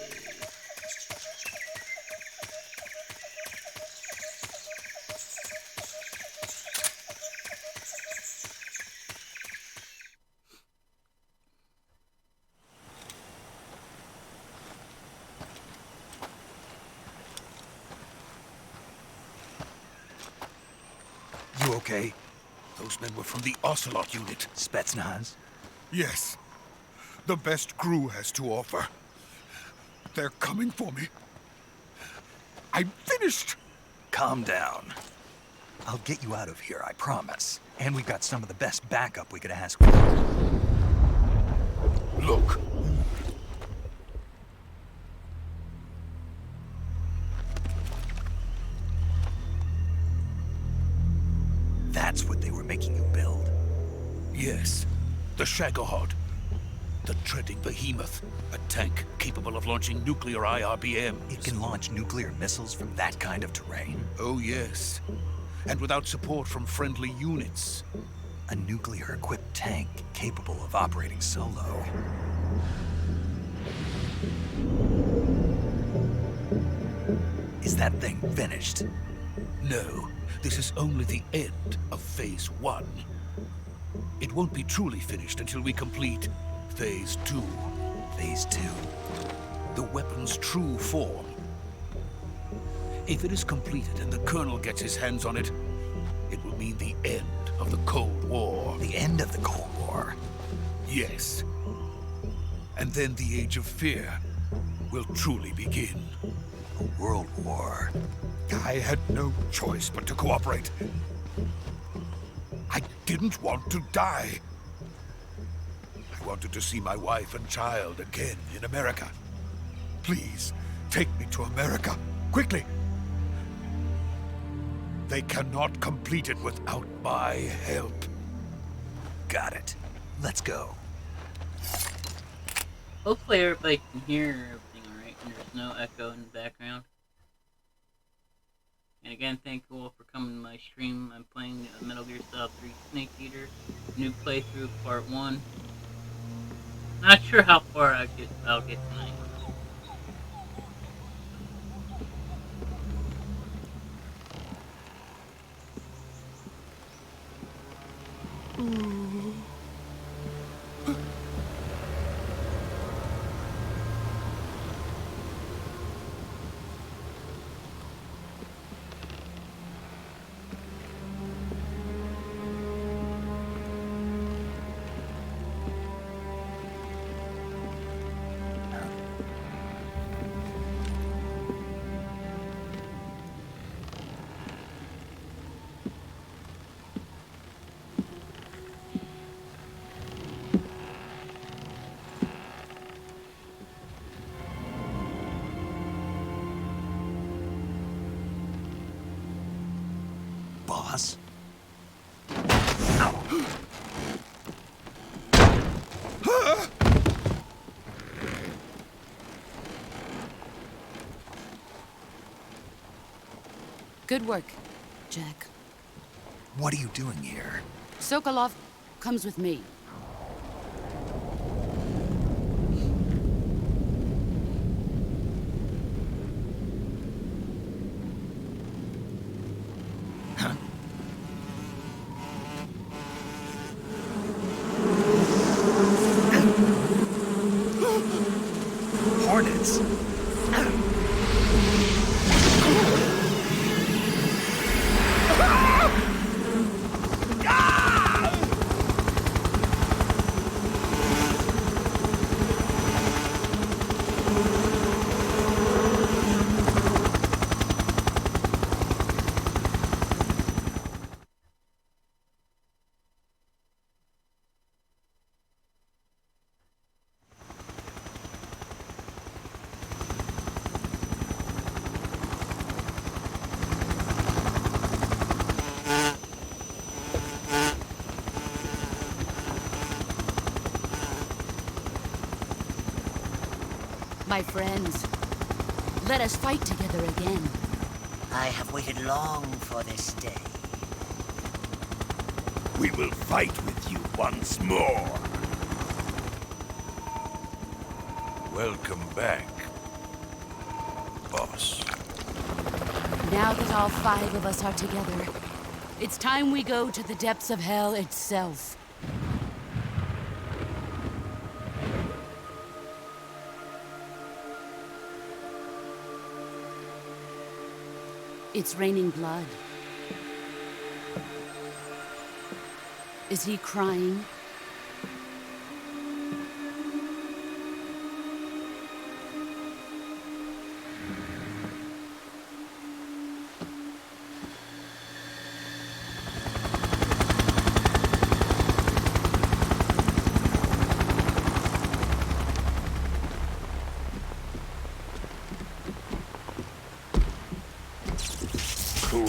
You okay?
Those men were from the Ocelot unit.
Spetsnaz?
Yes. The best GRU has to offer. They're coming for me. I'm finished!
Calm down. I'll get you out of here, I promise. And we've got some of the best backup we could ask for.
Look.
That's what they were making you build?
Yes. The Shagohod. The treading behemoth. A tank capable of launching nuclear IRBMs.
It can launch nuclear missiles from that kind of terrain?
Oh, yes. And without support from friendly units.
A nuclear-equipped tank capable of operating solo. Is that thing finished?
No, this is only the end of Phase 1. It won't be truly finished until we complete Phase 2.
Phase 2?
The weapon's true form. If it is completed and the Colonel gets his hands on it, it will mean the end of the Cold War.
The end of the Cold War?
Yes. And then the Age of Fear will truly begin.
A world war.
I had no choice but to cooperate. I didn't want to die. I wanted to see my wife and child again in America. Please, take me to America, quickly. They cannot complete it without my help.
Got it. Let's go.
Hopefully everybody can hear everything alright and there's no echo in the background. And again, thank you all for coming to my stream. I'm playing Metal Gear Solid 3 Snake Eater, new playthrough, part 1. Not sure how far I'll get tonight.
Boss?
Good work, Jack.
What are you doing here?
Sokolov comes with me.
Hornets?
My friends, let us fight together again.
I have waited long for this day.
We will fight with you once more. Welcome back, boss.
Now that all 5 of us are together, it's time we go to the depths of hell itself. It's raining blood. Is he crying?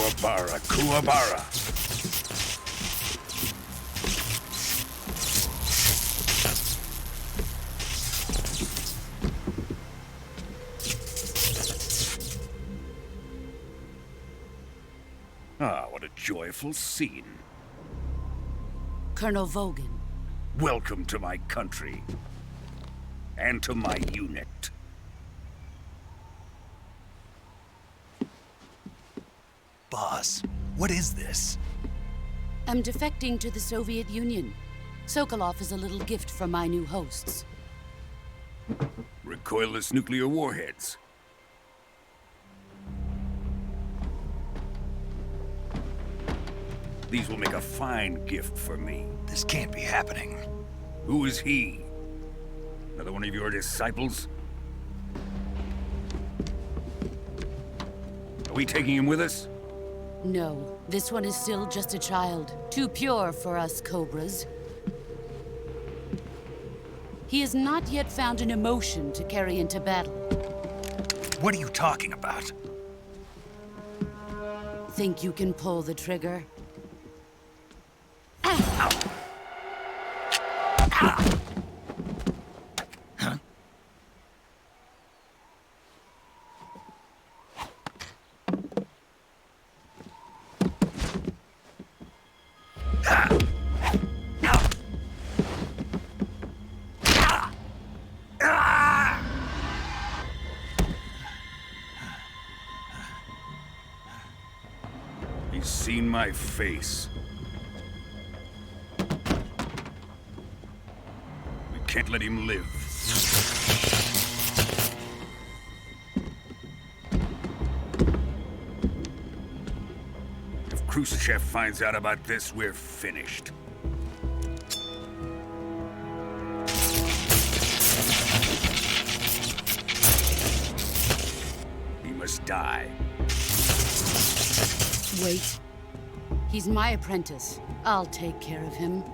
Kuwabara, Kuwabara. Ah, what a joyful scene.
Colonel Vogan.
Welcome to my country. And to my unit.
Boss, what is this?
I'm defecting to the Soviet Union. Sokolov is a little gift from my new hosts.
Recoilless nuclear warheads. These will make a fine gift for me.
This can't be happening.
Who is he? Another one of your disciples? Are we taking him with us?
No, this one is still just a child. Too pure for us Cobras. He has not yet found an emotion to carry into battle.
What are you talking about?
Think you can pull the trigger?
He's seen my face. We can't let him live. If Khrushchev finds out about this, we're finished. He must die.
Wait. He's my apprentice. I'll take care of him.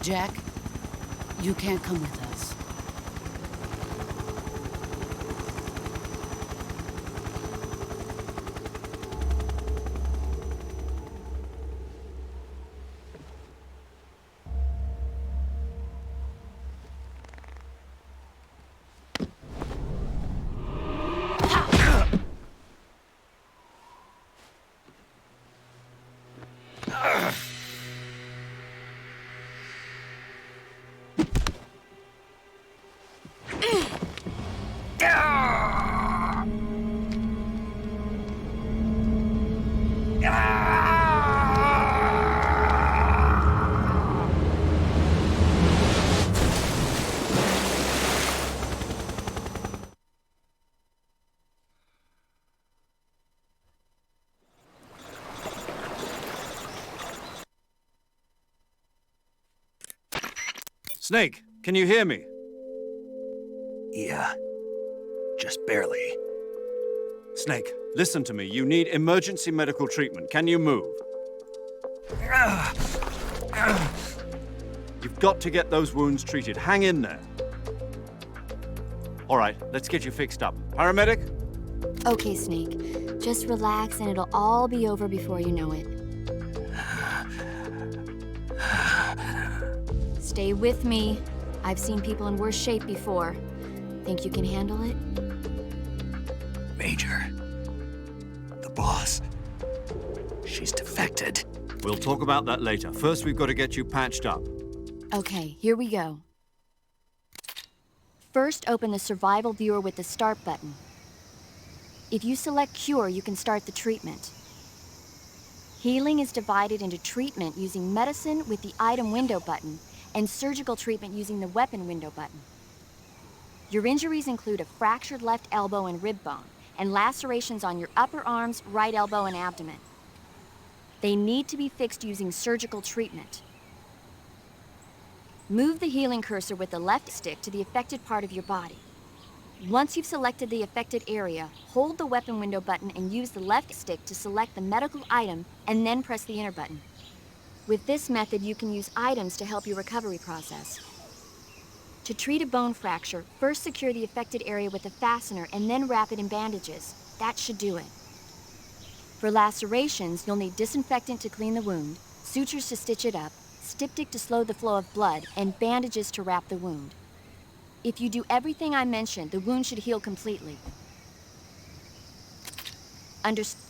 Jack, you can't come with us.
Snake, can you hear me?
Yeah, just barely.
Snake, listen to me. You need emergency medical treatment. Can you move? You've got to get those wounds treated. Hang in there. All right, let's get you fixed up. Paramedic?
Okay, Snake. Just relax and it'll all be over before you know it. Stay with me. I've seen people in worse shape before. Think you can handle it?
Major. The boss. She's defected.
We'll talk about that later. First, we've got to get you patched up.
Okay, here we go. First, open the survival viewer with the start button. If you select cure, you can start the treatment. Healing is divided into treatment using medicine with the item window button and surgical treatment using the weapon window button. Your injuries include a fractured left elbow and rib bone, and lacerations on your upper arms, right elbow, and abdomen. They need to be fixed using surgical treatment. Move the healing cursor with the left stick to the affected part of your body. Once you've selected the affected area, hold the weapon window button and use the left stick to select the medical item, and then press the enter button. With this method, you can use items to help your recovery process. To treat a bone fracture, first secure the affected area with a fastener and then wrap it in bandages. That should do it. For lacerations, you'll need disinfectant to clean the wound, sutures to stitch it up, styptic to slow the flow of blood, and bandages to wrap the wound. If you do everything I mentioned, the wound should heal completely. Understood?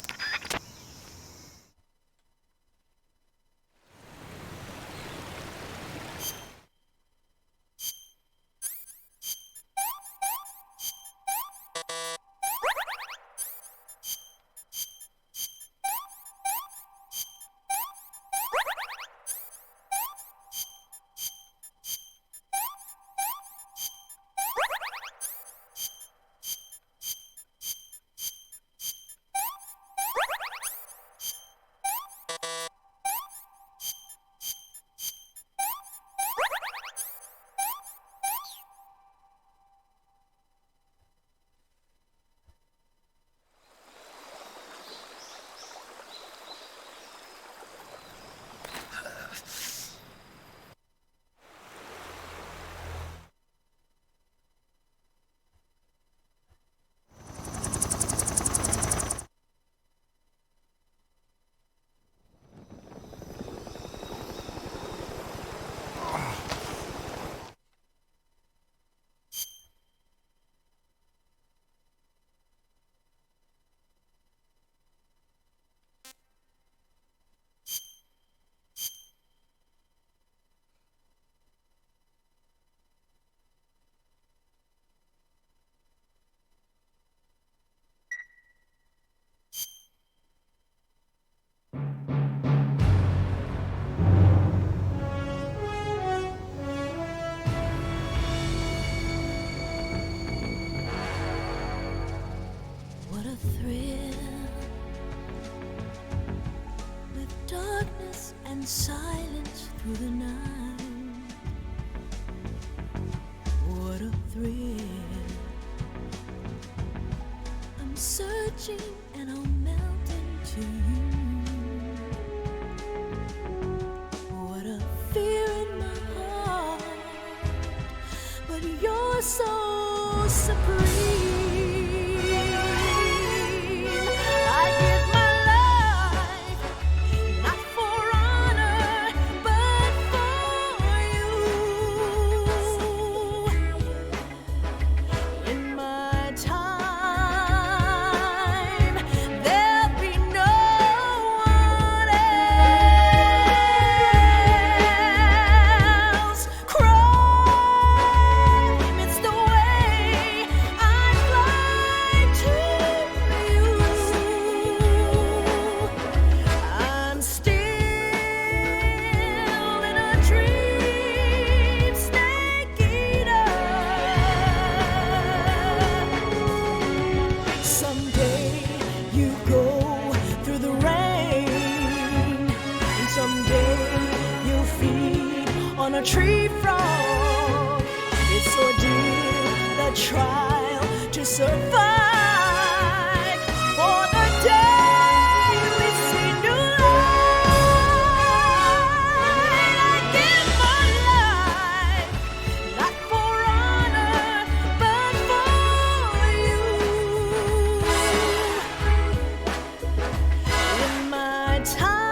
What a thrill, with darkness and silence through the night. What a thrill, I'm searching and I'll melt into you. What a fear in my heart, but you're so supreme. A tree frog, it's ordeal, the trial to survive. For the day we see new light, I give my life, not for honor, but for you. In my time,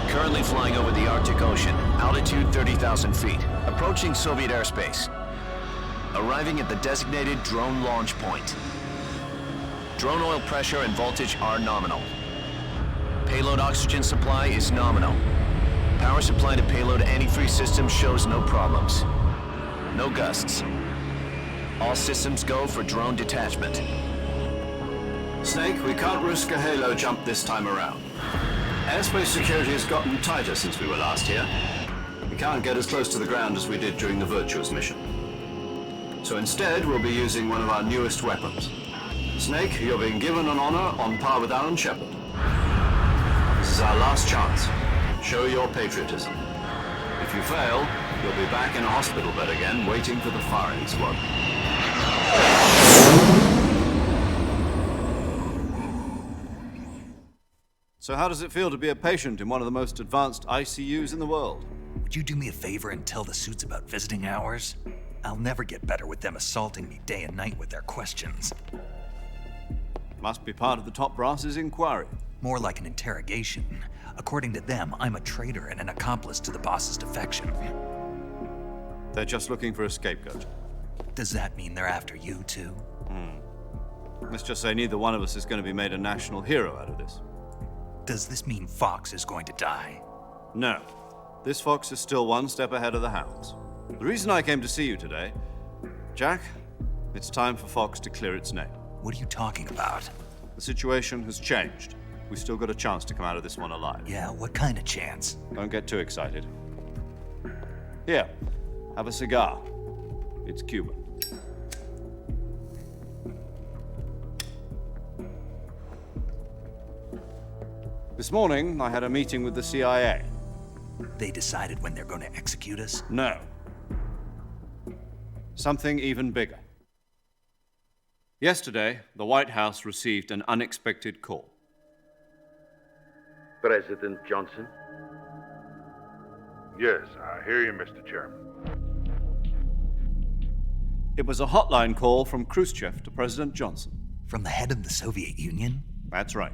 Currently flying over the Arctic Ocean, altitude 30,000 feet. Approaching Soviet airspace. Arriving at the designated drone launch point. Drone oil pressure and voltage are nominal. Payload oxygen supply is nominal. Power supply to payload antifreeze system shows no problems. No gusts. All systems go for drone detachment.
Snake, we can't risk a halo jump this time around. Airspace security has gotten tighter since we were last here. We can't get as close to the ground as we did during the Virtuous mission. So instead, we'll be using one of our newest weapons. Snake, you're being given an honor on par with Alan Shepard. This is our last chance. Show your patriotism. If you fail, you'll be back in a hospital bed again, waiting for the firing squad. So how does it feel to be a patient in one of the most advanced ICUs in the world?
Would you do me a favor and tell the suits about visiting hours? I'll never get better with them assaulting me day and night with their questions.
Must be part of the top brass's inquiry.
More like an interrogation. According to them, I'm a traitor and an accomplice to the boss's defection.
They're just looking for a scapegoat.
Does that mean they're after you, too?
Let's just say neither one of us is going to be made a national hero out of this.
Does this mean Fox is going to die?
No. This fox is still one step ahead of the hounds. The reason I came to see you today, Jack, it's time for Fox to clear its name.
What are you talking about?
The situation has changed. We've still got a chance to come out of this one alive.
Yeah, what kind of chance?
Don't get too excited. Here, have a cigar. It's Cuban. This morning, I had a meeting with the CIA.
They decided when they're going to execute us?
No. Something even bigger. Yesterday, the White House received an unexpected call.
President Johnson?
Yes, I hear you, Mr. Chairman.
It was a hotline call from Khrushchev to President Johnson.
From the head of the Soviet Union?
That's right.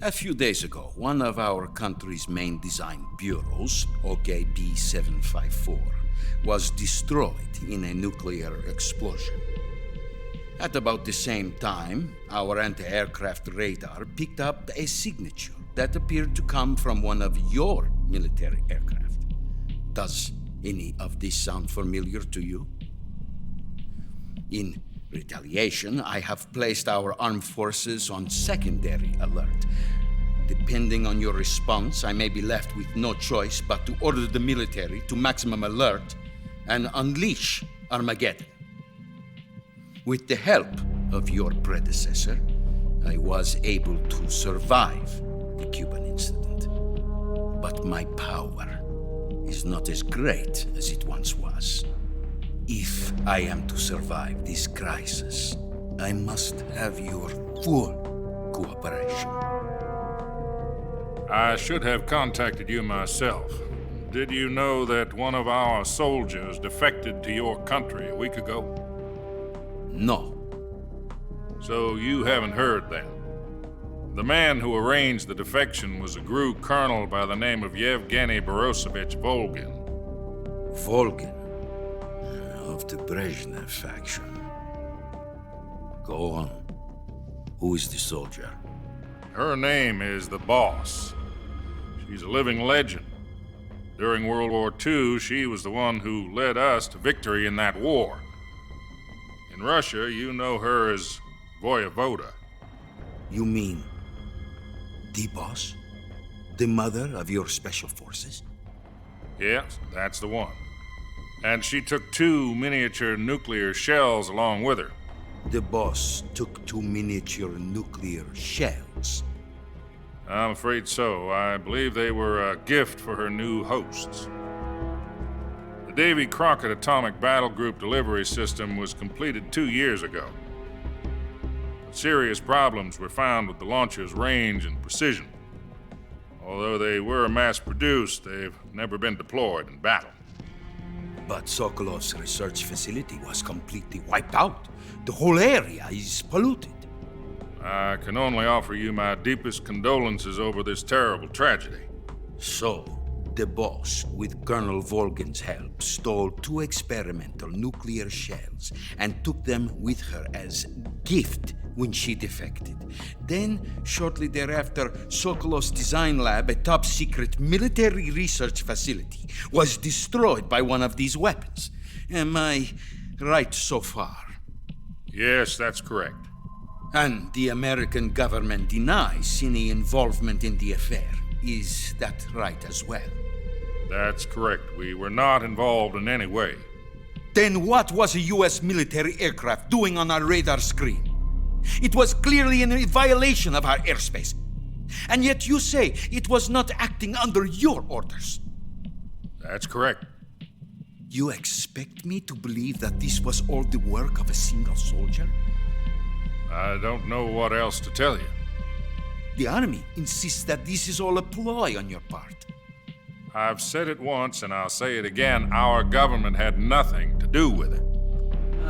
A few days ago, one of our country's main design bureaus, OKB 754, was destroyed in a nuclear explosion. At about the same time, our anti-aircraft radar picked up a signature that appeared to come from one of your military aircraft. Does any of this sound familiar to you? In retaliation, I have placed our armed forces on secondary alert. Depending on your response, I may be left with no choice but to order the military to maximum alert and unleash Armageddon. With the help of your predecessor, I was able to survive the Cuban incident. But my power is not as great as it once was. If I am to survive this crisis, I must have your full cooperation.
I should have contacted you myself. Did you know that one of our soldiers defected to your country a week ago?
No.
So you haven't heard then. The man who arranged the defection was a GRU colonel by the name of Yevgeny Borisovich Volgin.
Volgin? Of the Brezhnev faction. Go on. Who is the soldier?
Her name is the Boss. She's a living legend. During World War II, she was the one who led us to victory in that war. In Russia, you know her as Voyevoda.
You mean the Boss? The mother of your special forces?
Yes, that's the one. And she took 2 miniature nuclear shells along with her.
The Boss took 2 miniature nuclear shells?
I'm afraid so. I believe they were a gift for her new hosts. The Davy Crockett Atomic Battle Group delivery system was completed 2 years ago. But serious problems were found with the launcher's range and precision. Although they were mass-produced, they've never been deployed in battle.
But Sokolov's research facility was completely wiped out. The whole area is polluted.
I can only offer you my deepest condolences over this terrible tragedy.
So,
The boss, with Colonel Volgin's help, stole 2 experimental nuclear shells and took them with her as gift when she defected. Then, shortly thereafter, Sokolov's design lab, a top-secret military research facility, was destroyed by one of these weapons. Am I right so far?
Yes, that's correct.
And the American government denies any involvement in the affair. Is that right as well?
That's correct. We were not involved in any way.
Then what was a U.S. military aircraft doing on our radar screen? It was clearly in violation of our airspace. And yet you say it was not acting under your orders.
That's correct.
You expect me to believe that this was all the work of a single soldier?
I don't know what else to tell you.
The Army insists that this is all a ploy on your part.
I've said it once, and I'll say it again. Our government had nothing to do with it.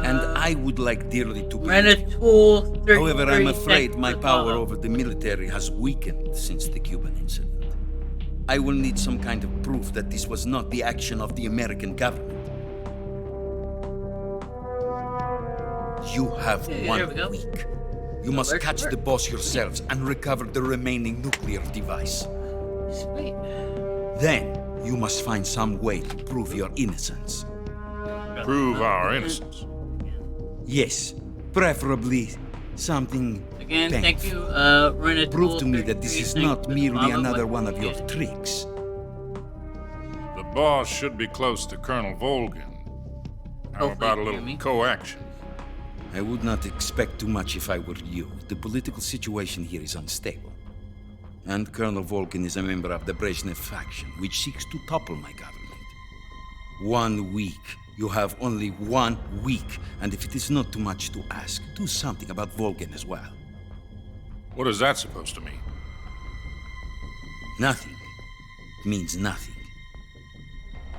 And I would like dearly to
Rent
believe
a tool. 30,
However, I'm afraid
seconds
my
to
power
follow.
over the military has weakened since the Cuban incident. I will need some kind of proof that this was not the action of the American government. You have
Okay, there we
1
go.
week. You must
Where's the
catch the
work?
boss yourselves and recover the remaining nuclear device.
Sweet.
Then, you must find some way to prove your innocence.
Prove our innocence.
Yes, preferably something
Again,
painful.
thank you, Rent a
Prove
tool.
to me that this
33
is
seconds
not
to
merely
follow.
another
What
one of your
is it?
tricks.
The boss should be close to Colonel Volgin. How
Hopefully
about a
you hear
little
me.
co-action?
I would not expect too much if I were you. The political situation here is unstable. And Colonel Volgin is a member of the Brezhnev faction, which seeks to topple my government. 1 week. You have only 1 week. And if it is not too much to ask, do something about Volgin as well.
What is that supposed to mean?
Nothing. It means nothing.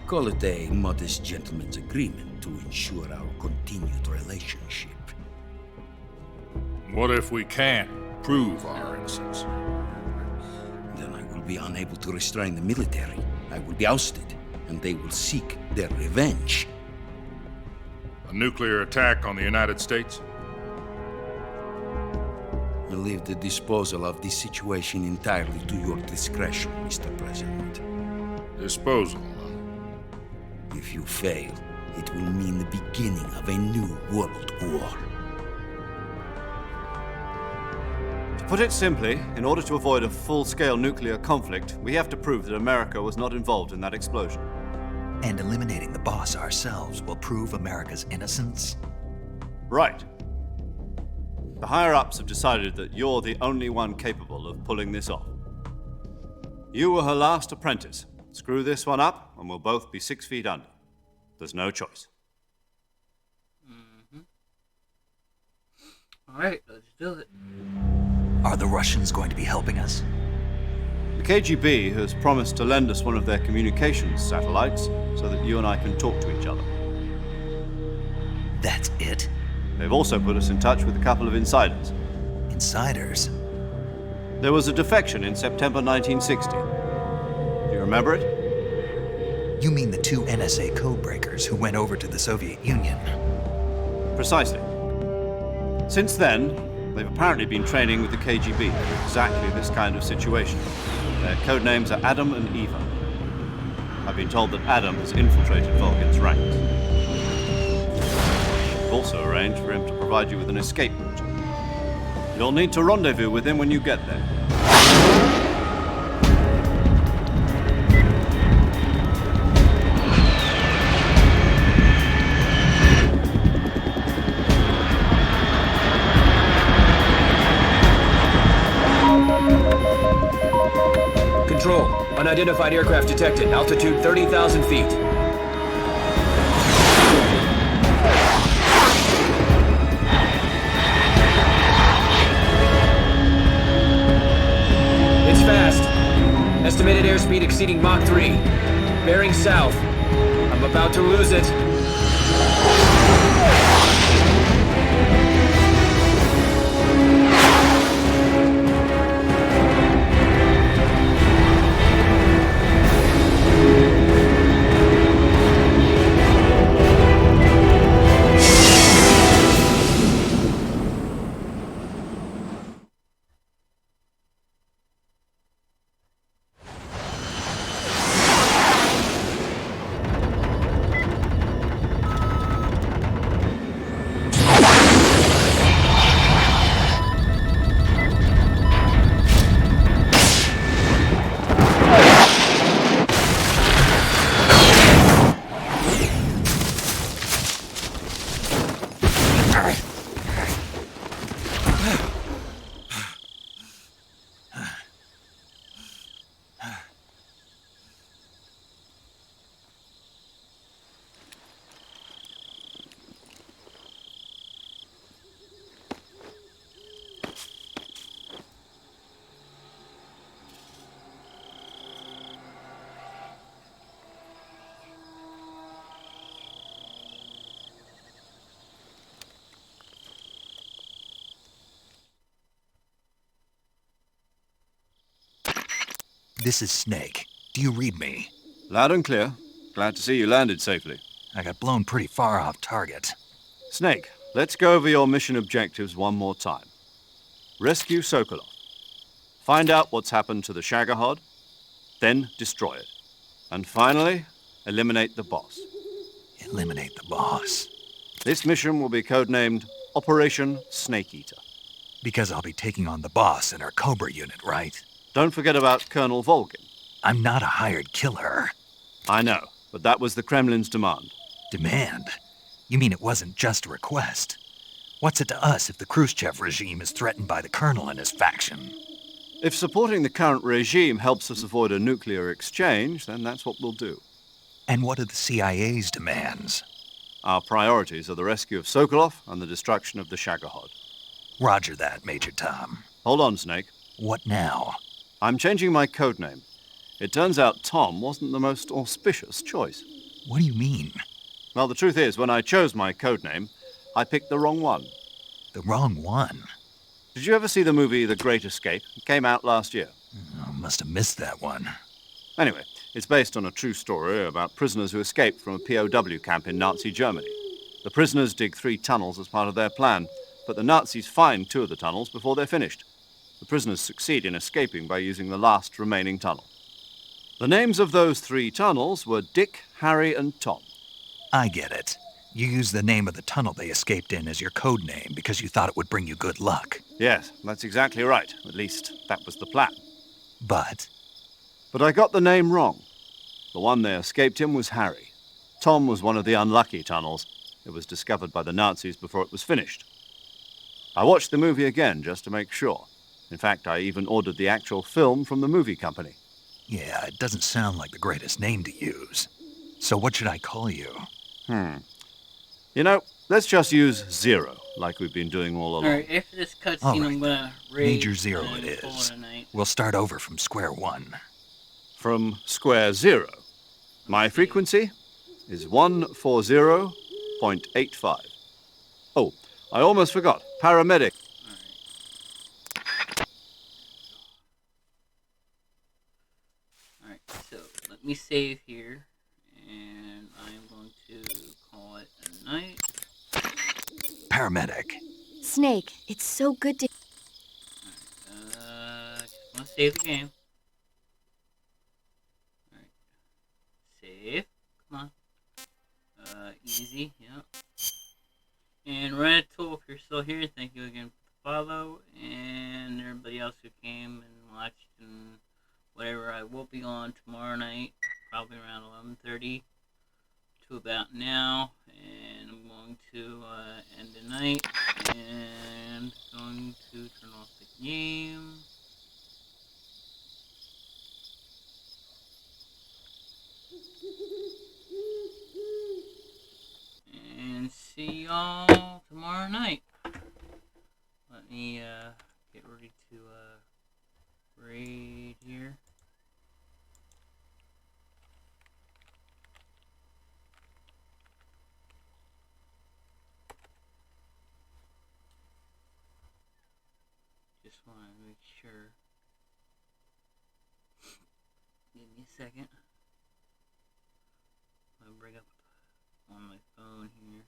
Call it a modest gentleman's agreement to ensure our continued relationship.
What if we can't prove our innocence?
Then I will be unable to restrain the military. I will be ousted, and they will seek their revenge.
A nuclear attack on the United States?
I leave the disposal of this situation entirely to your discretion, Mr. President.
Disposal, huh?
If you fail, it will mean the beginning of a new world war.
To put it simply, in order to avoid a full-scale nuclear conflict, we have to prove that America was not involved in that explosion.
And eliminating the boss ourselves will prove America's innocence?
Right. The higher-ups have decided that you're the only one capable of pulling this off. You were her last apprentice. Screw this one up, and we'll both be 6 feet under. There's no choice.
Alright, let's do it.
Are the Russians going to be helping us?
The KGB has promised to lend us one of their communications satellites so that you and I can talk to each other.
That's it?
They've also put us in touch with a couple of insiders.
Insiders?
There was a defection in September 1960. Do you remember it?
You mean the 2 NSA codebreakers who went over to the Soviet Union?
Precisely. Since then, they've apparently been training with the KGB for exactly this kind of situation. Their code names are Adam and Eva. I've been told that Adam has infiltrated Volgin's ranks. I've also arranged for him to provide you with an escape route. You'll need to rendezvous with him when you get there.
Control. Unidentified aircraft detected. Altitude 30,000 feet. It's fast. Estimated airspeed exceeding Mach 3. Bearing south. I'm about to lose it.
This is Snake. Do you read me?
Loud and clear. Glad to see you landed safely.
I got blown pretty far off target.
Snake, let's go over your mission objectives one more time. Rescue Sokolov. Find out what's happened to the Shagohod, then destroy it. And finally, eliminate the boss.
Eliminate the boss.
This mission will be codenamed Operation Snake Eater.
Because I'll be taking on the boss in our Cobra unit, right?
Don't forget about Colonel Volgin.
I'm not a hired killer.
I know, but that was the Kremlin's demand.
Demand? You mean it wasn't just a request? What's it to us if the Khrushchev regime is threatened by the Colonel and his faction?
If supporting the current regime helps us avoid a nuclear exchange, then that's what we'll do.
And what are the CIA's demands?
Our priorities are the rescue of Sokolov and the destruction of the Shagohod.
Roger that, Major Tom.
Hold on, Snake.
What now?
I'm changing my codename. It turns out Tom wasn't the most auspicious choice.
What do you mean?
Well, the truth is, when I chose my codename, I picked the wrong one.
The wrong one?
Did you ever see the movie The Great Escape? It came out last year.
Oh, must have missed that one.
Anyway, it's based on a true story about prisoners who escaped from a POW camp in Nazi Germany. The prisoners dig 3 tunnels as part of their plan, but the Nazis find 2 of the tunnels before they're finished. The prisoners succeed in escaping by using the last remaining tunnel. The names of those 3 tunnels were Dick, Harry, and Tom.
I get it. You used the name of the tunnel they escaped in as your code name because you thought it would bring you good luck.
Yes, that's exactly right. At least, that was the plan.
But
I got the name wrong. The one they escaped in was Harry. Tom was one of the unlucky tunnels. It was discovered by the Nazis before it was finished. I watched the movie again just to make sure. In fact, I even ordered the actual film from the movie company.
yeah, it doesn't sound like the greatest name to use. So what should I call you?
You know, let's just use Zero, like we've been doing all along.
Alright, after this
All
cutscene,
right.
I'm gonna raid
Major Zero
and
it
call
is.
a night.
We'll start over from square one.
From square 0. My frequency is 140.85. Oh, I almost forgot. Paramedic.
Alright, so let me save here, and I'm going to call it a night.
Paramedic.
Snake, it's so good to...
Just want to save the game. Alright. Save. Come on. Easy, yep. And Renatool, if you're still here, thank you again for the follow. And everybody else who came and watched and whatever. I will be on tomorrow night, probably around 11:30 to about now. And I'm going to end the night and going to turn off the game. And see y'all tomorrow night. Let me get ready to raid here. Just want to make sure. Give me a second. I'll bring up on my phone here.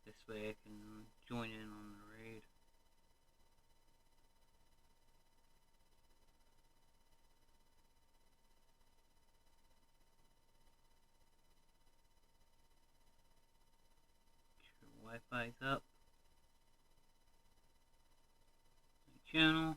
This way I can join in on the raid. Sure Wi-Fi's up. My channel.